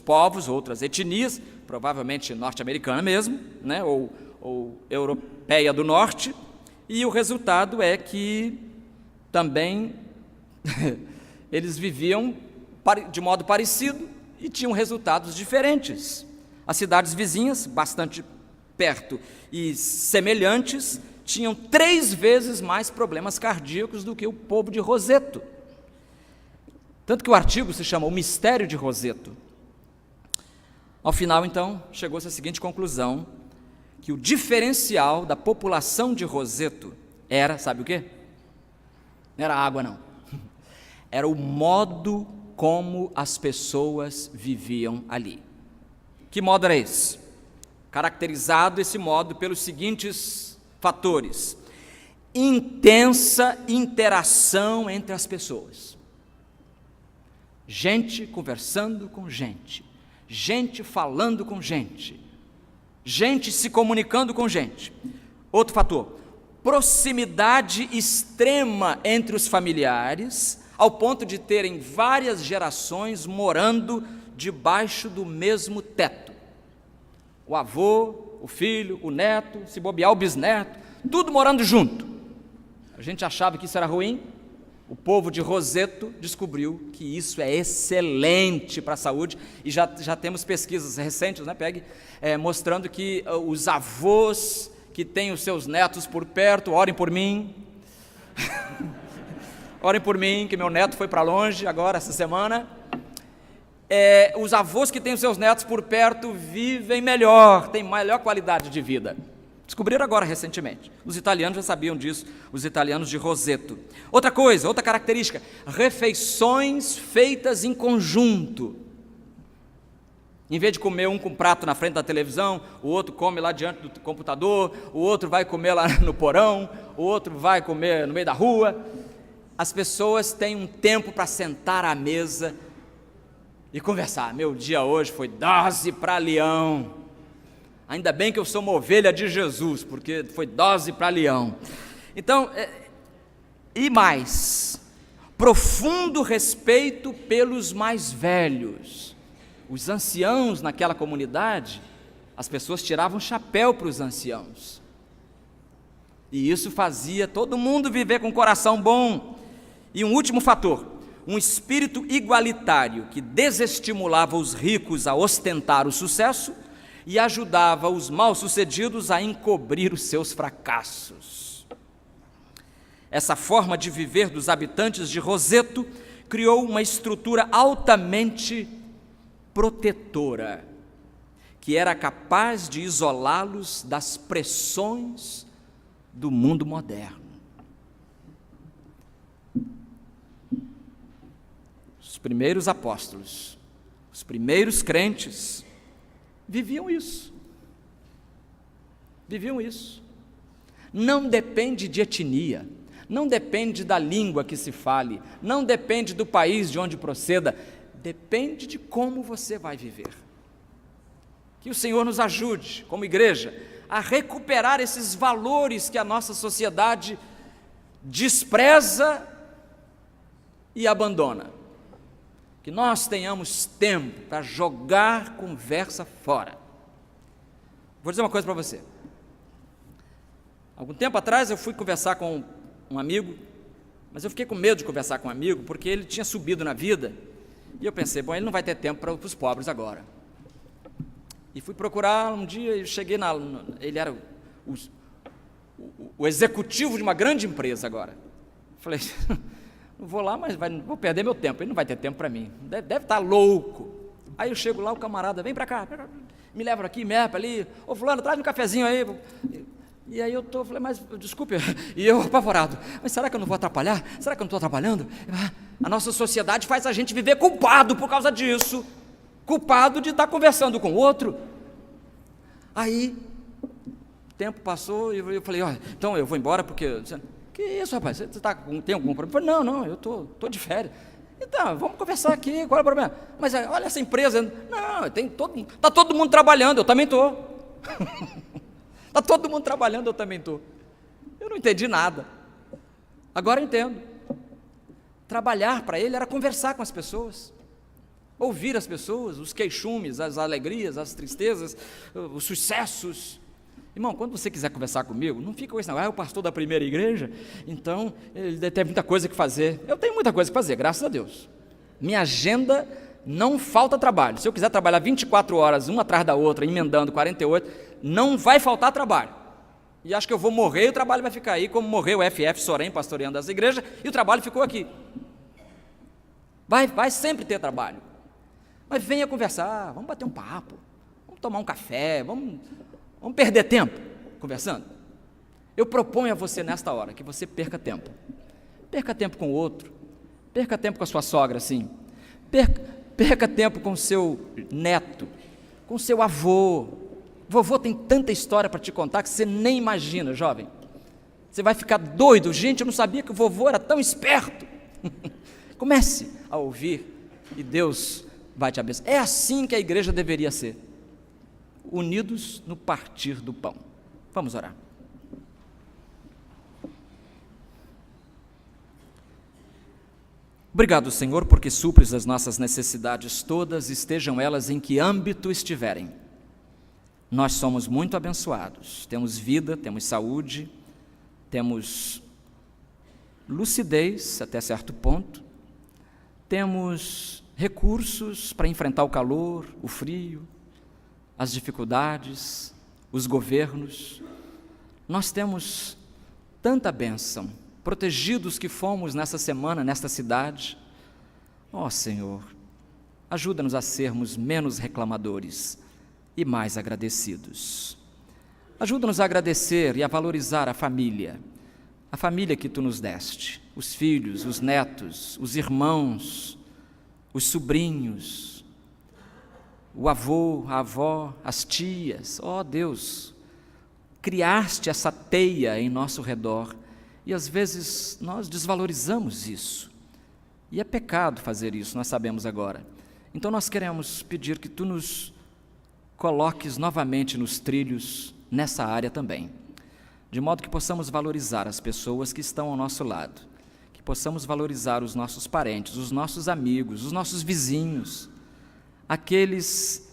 povos, outras etnias, provavelmente norte-americana mesmo, né, ou europeia do norte, e o resultado é que também eles viviam de modo parecido e tinham resultados diferentes. As cidades vizinhas, bastante perto e semelhantes, tinham 3 vezes mais problemas cardíacos do que o povo de Roseto. Tanto que o artigo se chama O Mistério de Roseto. Ao final, então, chegou-se à seguinte conclusão, que o diferencial da população de Roseto era, sabe o quê? Não era a água, não. Era o modo como as pessoas viviam ali. Que modo era esse? Caracterizado esse modo pelos seguintes fatores: intensa interação entre as pessoas, gente conversando com gente, gente falando com gente, gente se comunicando com gente. Outro fator: proximidade extrema entre os familiares, ao ponto de terem várias gerações morando debaixo do mesmo teto. O avô, o filho, o neto, se bobear o bisneto, tudo morando junto. A gente achava que isso era ruim. O povo de Roseto descobriu que isso é excelente para a saúde, e já temos pesquisas recentes, né, Peg, mostrando que os avós que têm os seus netos por perto, orem por mim, orem por mim, que meu neto foi para longe agora, essa semana. Os avós que têm os seus netos por perto vivem melhor, têm melhor qualidade de vida. Descobriram agora recentemente. Os italianos já sabiam disso, os italianos de Roseto. Outra coisa, outra característica: refeições feitas em conjunto. Em vez de comer um com prato na frente da televisão, o outro come lá diante do computador, o outro vai comer lá no porão, o outro vai comer no meio da rua. As pessoas têm um tempo para sentar à mesa e conversar. Meu dia hoje foi dose para leão. Ainda bem que eu sou uma ovelha de Jesus, porque foi dose para leão. Então, e mais, profundo respeito pelos mais velhos. Os anciãos naquela comunidade, as pessoas tiravam chapéu para os anciãos. E isso fazia todo mundo viver com um coração bom. E um último fator: um espírito igualitário que desestimulava os ricos a ostentar o sucesso e ajudava os mal-sucedidos a encobrir os seus fracassos. Essa forma de viver dos habitantes de Roseto criou uma estrutura altamente protetora, que era capaz de isolá-los das pressões do mundo moderno. Os primeiros apóstolos, os primeiros crentes, viviam isso. Viviam isso. Não depende de etnia, não depende da língua que se fale, não depende do país de onde proceda, depende de como você vai viver. Que o Senhor nos ajude, como igreja, a recuperar esses valores que a nossa sociedade despreza e abandona. Que nós tenhamos tempo para jogar conversa fora. Vou dizer uma coisa para você. Algum tempo atrás eu fui conversar com um amigo, mas eu fiquei com medo de conversar com um amigo, porque ele tinha subido na vida, e eu pensei, bom, ele não vai ter tempo para os pobres agora. E fui procurar um dia, e cheguei ele era o executivo de uma grande empresa agora. Falei, não vou lá, mas vou perder meu tempo, ele não vai ter tempo para mim, deve estar louco. Aí eu chego lá, o camarada, vem para cá, me leva aqui, me leva ali, ô fulano, traz um cafezinho aí. E aí eu falei, mas desculpe, e eu apavorado, mas será que eu não vou atrapalhar? Será que eu não estou atrapalhando? A nossa sociedade faz a gente viver culpado por causa disso. culpado de estar conversando com o outro. Aí, o tempo passou e eu falei, olha, então eu vou embora porque... Que isso, rapaz, você tem algum problema? Eu falei, não, eu estou de férias. Então, vamos conversar aqui, qual é o problema? Mas olha essa empresa, não, está todo mundo trabalhando, eu também estou. Está todo mundo trabalhando, eu também estou. Eu não entendi nada. Agora eu entendo. Trabalhar para ele era conversar com as pessoas, ouvir as pessoas, os queixumes, as alegrias, as tristezas, os sucessos. Irmão, quando você quiser conversar comigo, não fica com isso, não. É o pastor da primeira igreja, então ele deve ter muita coisa que fazer. Eu tenho muita coisa que fazer, graças a Deus. Minha agenda não falta trabalho. Se eu quiser trabalhar 24 horas, uma atrás da outra, emendando 48, não vai faltar trabalho. E acho que eu vou morrer e o trabalho vai ficar aí, como morreu o FF Sorém, pastoreando essa igreja, e o trabalho ficou aqui. Vai sempre ter trabalho. Mas venha conversar, vamos bater um papo, vamos tomar um café, vamos perder tempo conversando. Eu proponho a você nesta hora que você perca tempo. Perca tempo com o outro, perca tempo com a sua sogra, sim. Perca tempo com o seu neto, com o seu avô. Vovô tem tanta história para te contar que você nem imagina, jovem. Você vai ficar doido. Gente, eu não sabia que o vovô era tão esperto. Comece a ouvir e Deus vai te abençoar. É assim que a igreja deveria ser. Unidos no partir do pão. Vamos orar. Obrigado, Senhor, porque supres as nossas necessidades todas, estejam elas em que âmbito estiverem. Nós somos muito abençoados, temos vida, temos saúde, temos lucidez até certo ponto, temos recursos para enfrentar o calor, o frio, as dificuldades, os governos. Nós temos tanta bênção, protegidos que fomos nessa semana, nesta cidade. Ó Senhor, ajuda-nos a sermos menos reclamadores e mais agradecidos. Ajuda-nos a agradecer e a valorizar a família que Tu nos deste, os filhos, os netos, os irmãos, os sobrinhos, o avô, a avó, as tias. Ó Deus, criaste essa teia em nosso redor e às vezes nós desvalorizamos isso. E é pecado fazer isso, nós sabemos agora. Então nós queremos pedir que Tu nos coloques novamente nos trilhos nessa área também, de modo que possamos valorizar as pessoas que estão ao nosso lado, que possamos valorizar os nossos parentes, os nossos amigos, os nossos vizinhos, aqueles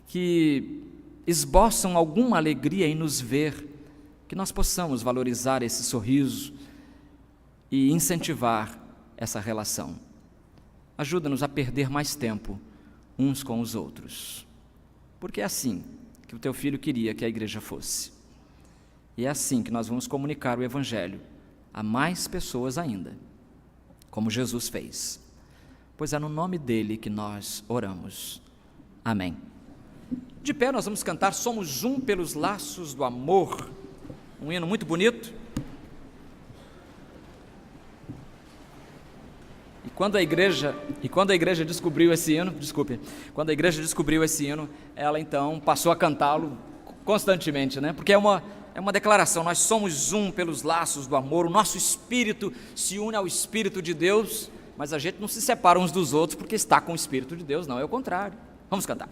que esboçam alguma alegria em nos ver, que nós possamos valorizar esse sorriso e incentivar essa relação. Ajuda-nos a perder mais tempo uns com os outros. Porque é assim que o Teu Filho queria que a igreja fosse. E é assim que nós vamos comunicar o Evangelho a mais pessoas ainda, como Jesus fez. Pois é no nome dEle que nós oramos. Amém. De pé nós vamos cantar Somos Um pelos Laços do Amor, um hino muito bonito. Quando a igreja descobriu esse hino, quando a igreja descobriu esse hino, ela então passou a cantá-lo constantemente, né? Porque é uma declaração, nós somos um pelos laços do amor, o nosso espírito se une ao Espírito de Deus, mas a gente não se separa uns dos outros porque está com o Espírito de Deus, não, é o contrário. Vamos cantar.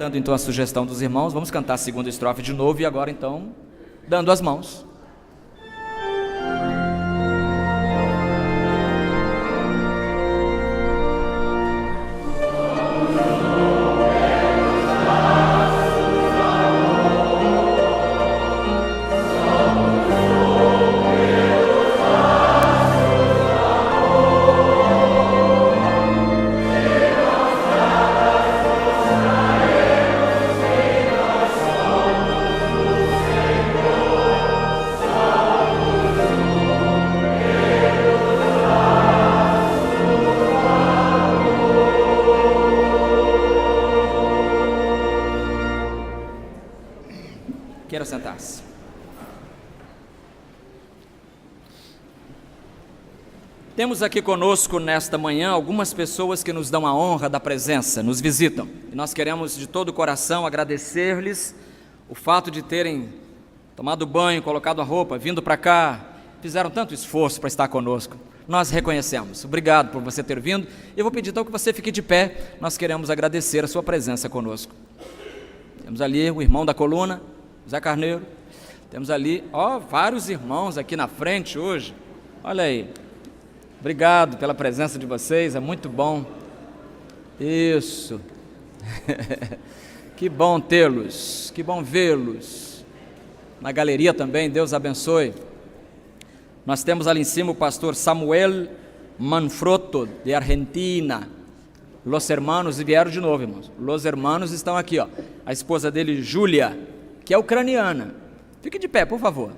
Dando então a sugestão dos irmãos, vamos cantar a segunda estrofe de novo e agora então, dando as mãos. Queira sentar-se. Temos aqui conosco nesta manhã algumas pessoas que nos dão a honra da presença, nos visitam. E nós queremos de todo o coração agradecer-lhes o fato de terem tomado banho, colocado a roupa, vindo para cá, fizeram tanto esforço para estar conosco. Nós reconhecemos. Obrigado por você ter vindo. Eu vou pedir então que você fique de pé. Nós queremos agradecer a sua presença conosco. Temos ali o irmão da coluna, Zé Carneiro. Temos ali, vários irmãos aqui na frente hoje. Olha aí. Obrigado pela presença de vocês, é muito bom. Isso. Que bom tê-los, que bom vê-los. Na galeria também, Deus abençoe. Nós temos ali em cima o pastor Samuel Manfrotto, de Argentina. Los hermanos, e vieram de novo, irmãos. Los hermanos estão aqui, a esposa dele, Júlia, que é ucraniana. Fique de pé, por favor.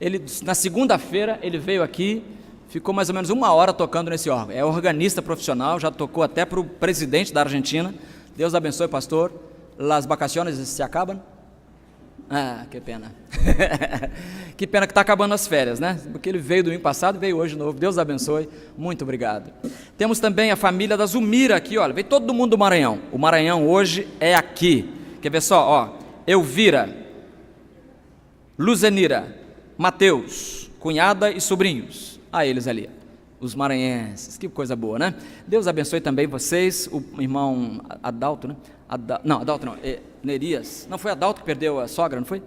Ele, na segunda-feira, ele veio aqui, ficou mais ou menos 1 hora tocando nesse órgão. É organista profissional, já tocou até para o presidente da Argentina. Deus abençoe, pastor. Las vacaciones se acabam? Ah, que pena. Que pena que está acabando as férias, né? Porque ele veio domingo passado e veio hoje de novo. Deus abençoe. Muito obrigado. Temos também a família da Zumira aqui, olha. Veio todo mundo do Maranhão. O Maranhão hoje é aqui. Quer ver só? Elvira, Luzenira, Mateus, cunhada e sobrinhos. A eles ali, os maranhenses. Que coisa boa, né? Deus abençoe também vocês. O irmão Adalto, né? Adalto não, Nerias. Não, foi Adalto que perdeu a sogra, não foi?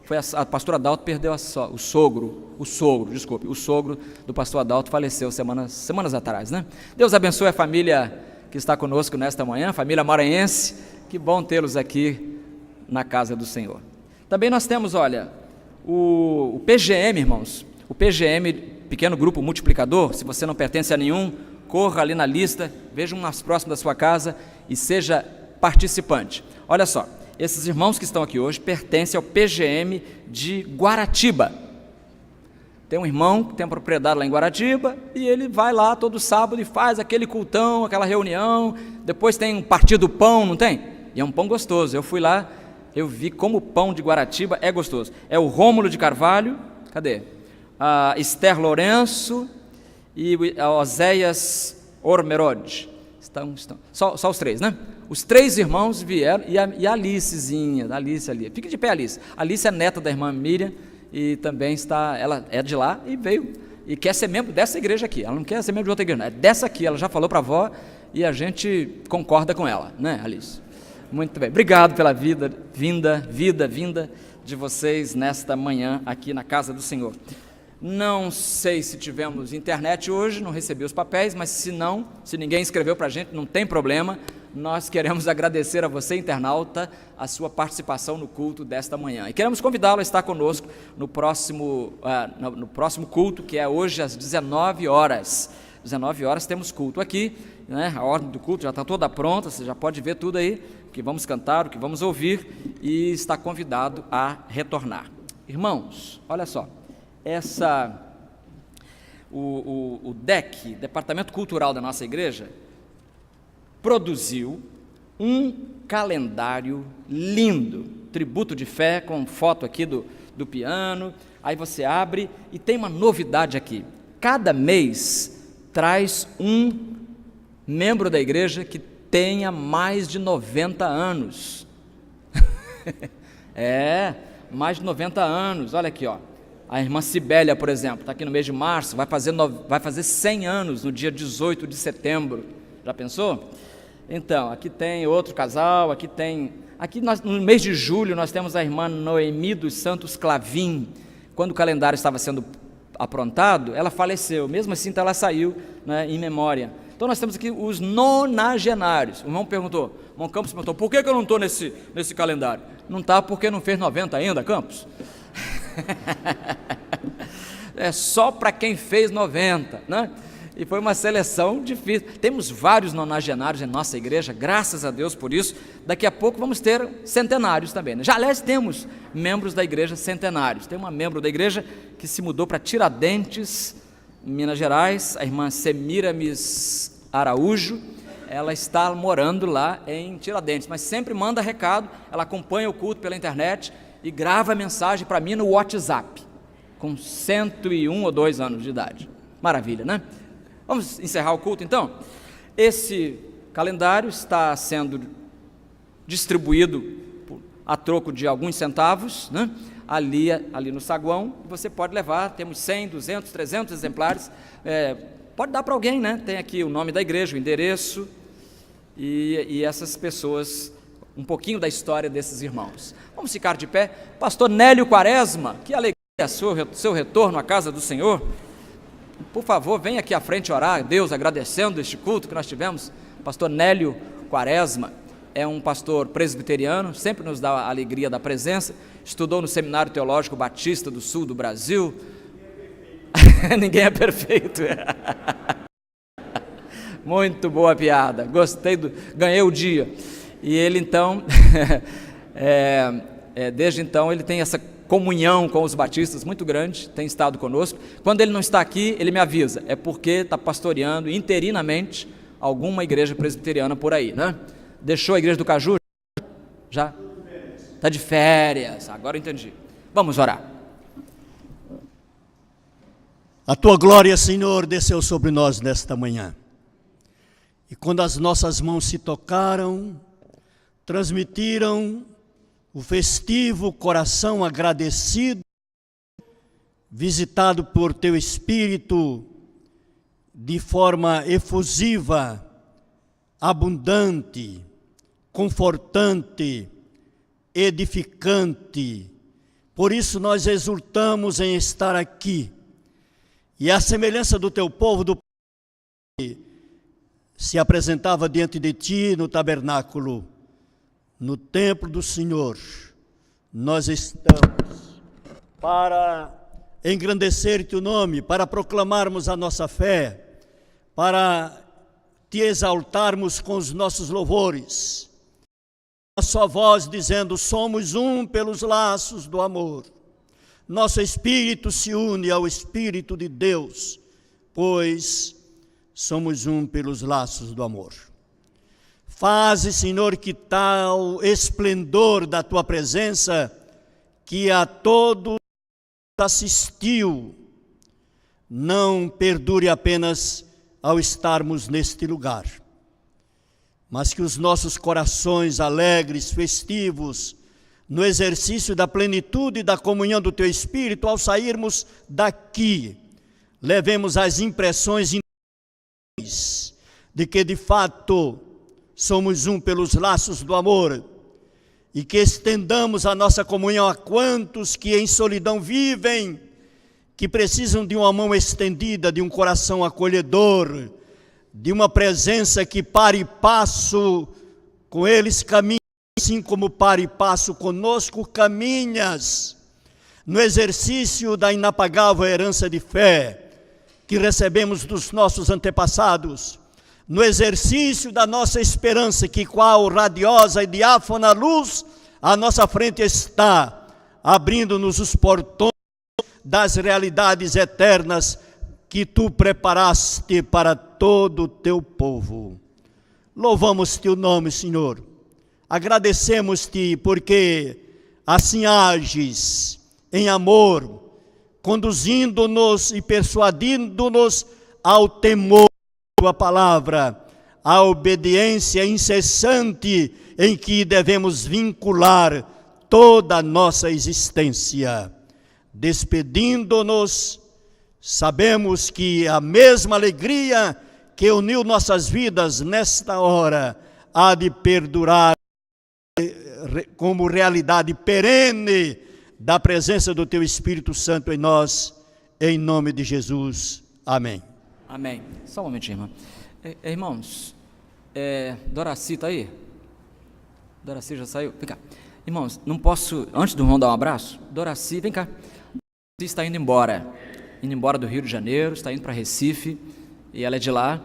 Foi a pastora Adalto perdeu o sogro do pastor Adalto faleceu semanas atrás, né? Deus abençoe a família que está conosco nesta manhã, a família maranhense. Que bom tê-los aqui na casa do Senhor. Também nós temos, olha, o PGM, irmãos. O PGM, Pequeno Grupo Multiplicador. Se você não pertence a nenhum, corra ali na lista, veja um mais próximo da sua casa e seja participante. Olha só, esses irmãos que estão aqui hoje pertencem ao PGM de Guaratiba. Tem um irmão que tem uma propriedade lá em Guaratiba e ele vai lá todo sábado e faz aquele cultão, aquela reunião. Depois tem um partido pão, não tem? E é um pão gostoso. Eu fui lá, eu vi como o pão de Guaratiba é gostoso. É o Rômulo de Carvalho, cadê? A Esther Lourenço e a Oséias Ormerod. Estão. Só os três, né? Os 3 irmãos vieram e a Alicezinha, a Alice ali. Fique de pé, Alice. A Alice é neta da irmã Miriam e também ela é de lá e veio e quer ser membro dessa igreja aqui. Ela não quer ser membro de outra igreja, não. É dessa aqui. Ela já falou para a avó e a gente concorda com ela, né, Alice? Muito bem. Obrigado pela vinda de vocês nesta manhã aqui na casa do Senhor. Não sei se tivemos internet hoje, não recebi os papéis, mas se ninguém escreveu para a gente, não tem problema. Nós queremos agradecer a você, internauta, a sua participação no culto desta manhã. E queremos convidá-lo a estar conosco no próximo culto, que é hoje às 19 horas. 19 horas temos culto aqui, né? A ordem do culto já está toda pronta, você já pode ver tudo aí, o que vamos cantar, o que vamos ouvir, e está convidado a retornar. Irmãos, olha só. O DEC, Departamento Cultural da nossa igreja, produziu um calendário lindo, tributo de fé, com foto aqui do piano. Aí você abre e tem uma novidade aqui. Cada mês traz um membro da igreja que tenha mais de 90 anos. Mais de 90 anos. Olha aqui, a irmã Cibélia, por exemplo, está aqui no mês de março, vai fazer 100 anos no dia 18 de setembro. Já pensou? Então, aqui tem outro casal, aqui no mês de julho nós temos a irmã Noemi dos Santos Clavim. Quando o calendário estava sendo aprontado, ela faleceu, mesmo assim então ela saiu, né, em memória. Então nós temos aqui os nonagenários. O irmão Campos perguntou, por que eu não estou nesse calendário? Não está porque não fez 90 ainda, Campos? É só para quem fez 90, né? E foi uma seleção difícil. Temos vários nonagenários em nossa igreja, graças a Deus por isso. Daqui a pouco vamos ter centenários também, né? Já, aliás, temos membros da igreja centenários. Tem uma membro da igreja que se mudou para Tiradentes, Minas Gerais, a irmã Semiramis Araújo. Ela está morando lá em Tiradentes, mas sempre manda recado, ela acompanha o culto pela internet e grava mensagem para mim no WhatsApp, com 101 ou 2 anos de idade. Maravilha, né? Vamos encerrar o culto então? Esse calendário está sendo distribuído a troco de alguns centavos, né? ali no saguão, você pode levar, temos 100, 200, 300 exemplares, pode dar para alguém, né? Tem aqui o nome da igreja, o endereço e essas pessoas, um pouquinho da história desses irmãos. Vamos ficar de pé. Pastor Nélio Quaresma, que alegria seu retorno à casa do Senhor. Por favor, venha aqui à frente orar a Deus, agradecendo este culto que nós tivemos. Pastor Nélio Quaresma é um pastor presbiteriano, sempre nos dá a alegria da presença, estudou no Seminário Teológico Batista do Sul do Brasil. Ninguém é perfeito. Muito boa piada, gostei, ganhei o dia. E ele então, desde então ele tem essa comunhão com os batistas muito grande, tem estado conosco. Quando ele não está aqui, ele me avisa, é porque está pastoreando interinamente alguma igreja presbiteriana por aí, né? Deixou a igreja do Caju? Já? Está de férias, agora entendi. Vamos orar. A tua glória, Senhor, desceu sobre nós nesta manhã. E quando as nossas mãos se tocaram, transmitiram o festivo coração agradecido, visitado por teu Espírito de forma efusiva, abundante, confortante, edificante. Por isso nós exultamos em estar aqui. E a semelhança do teu povo, do que se apresentava diante de ti no tabernáculo, no templo do Senhor, nós estamos para engrandecer teu nome, para proclamarmos a nossa fé, para te exaltarmos com os nossos louvores. A sua voz dizendo, somos um pelos laços do amor. Nosso espírito se une ao Espírito de Deus, pois somos um pelos laços do amor. Faze, Senhor, que tal esplendor da tua presença, que a todos assistiu, não perdure apenas ao estarmos neste lugar, mas que os nossos corações alegres, festivos, no exercício da plenitude e da comunhão do teu Espírito, ao sairmos daqui, levemos as impressões de que de fato somos um pelos laços do amor, e que estendamos a nossa comunhão a quantos que em solidão vivem, que precisam de uma mão estendida, de um coração acolhedor, de uma presença que para e passo com eles caminha, assim como para e passo conosco caminhas, no exercício da inapagável herança de fé que recebemos dos nossos antepassados, no exercício da nossa esperança, que qual radiosa e diáfana luz à nossa frente está, abrindo-nos os portões das realidades eternas que tu preparaste para todo o teu povo. Louvamos teu nome, Senhor. Agradecemos-te porque assim ages em amor, conduzindo-nos e persuadindo-nos ao temor da tua palavra, à obediência incessante em que devemos vincular toda a nossa existência. Despedindo-nos, sabemos que a mesma alegria que uniu nossas vidas nesta hora, há de perdurar como realidade perene da presença do Teu Espírito Santo em nós, em nome de Jesus. Amém. Amém. Só um momentinho, irmão. Irmãos, Doraci está aí? Doraci já saiu? Vem cá. Irmãos, não posso, antes do irmão dar um abraço, Doraci, vem cá. Doraci está indo embora do Rio de Janeiro, está indo para Recife, e ela é de lá,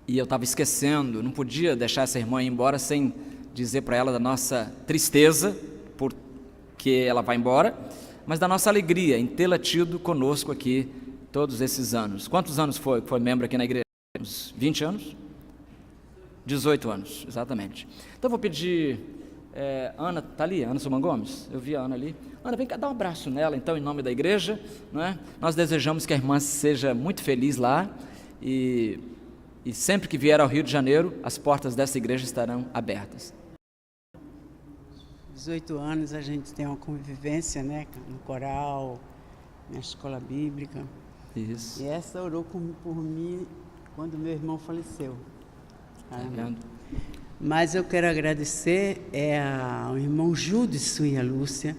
e eu estava esquecendo, não podia deixar essa irmã ir embora sem dizer para ela da nossa tristeza, porque ela vai embora, mas da nossa alegria em tê-la tido conosco aqui todos esses anos. Quantos anos foi membro aqui na igreja? Uns 20 anos? 18 anos, exatamente. Então eu vou pedir, Ana, está ali? Ana Suman Gomes? Eu vi a Ana ali. Ana, vem cá, dá um abraço nela, então, em nome da igreja, não é? Nós desejamos que a irmã seja muito feliz lá, e sempre que vier ao Rio de Janeiro, as portas dessa igreja estarão abertas. 18 anos a gente tem uma convivência, né, no coral, na escola bíblica. Isso. E essa orou por mim quando meu irmão faleceu. Mas eu quero agradecer ao irmão Júdice e a Lúcia,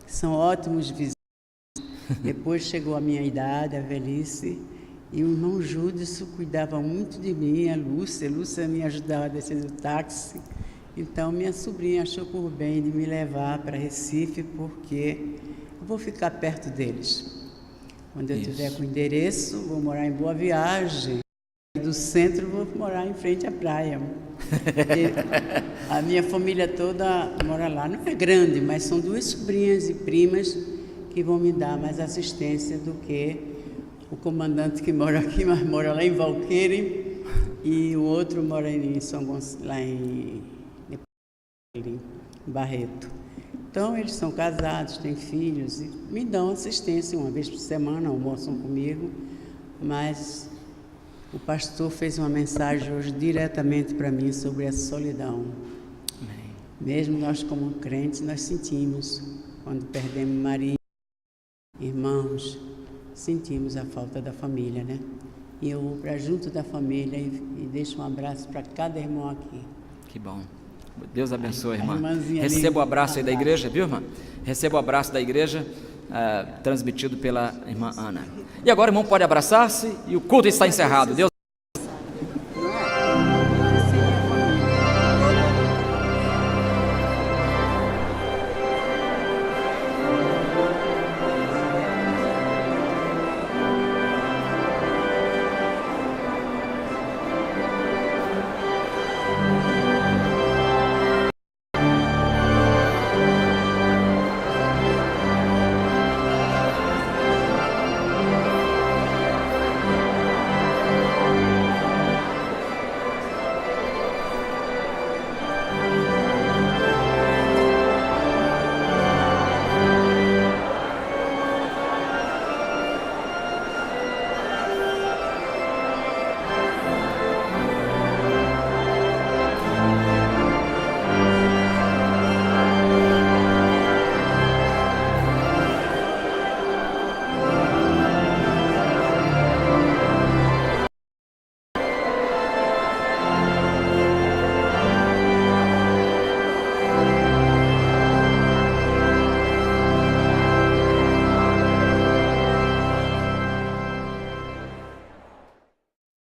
que são ótimos vizinhos. Depois chegou a minha idade, a velhice, e o irmão Júdice cuidava muito de mim, a Lúcia me ajudava a descer do táxi. Então, minha sobrinha achou por bem de me levar para Recife, porque eu vou ficar perto deles. Quando eu tiver com endereço, vou morar em Boa Viagem. Do centro, vou morar em frente à praia. A minha família toda mora lá. Não é grande, mas são 2 sobrinhas e primas que vão me dar mais assistência do que o comandante que mora aqui, mas mora lá em Valqueire, e o outro mora em São Gonçalo, lá em Barreto. Então, eles são casados, têm filhos e me dão assistência uma vez por semana, almoçam comigo, mas o pastor fez uma mensagem hoje diretamente para mim sobre a solidão. Amém. Mesmo nós como crentes, nós sentimos, quando perdemos Maria, irmãos, sentimos a falta da família, né? E eu vou para junto da família e deixo um abraço para cada irmão aqui. Que bom. Deus abençoe, irmã. Receba o abraço aí da igreja, viu, irmã? Receba o abraço da igreja, transmitido pela irmã Ana. E agora o irmão pode abraçar-se e o culto está encerrado. Deus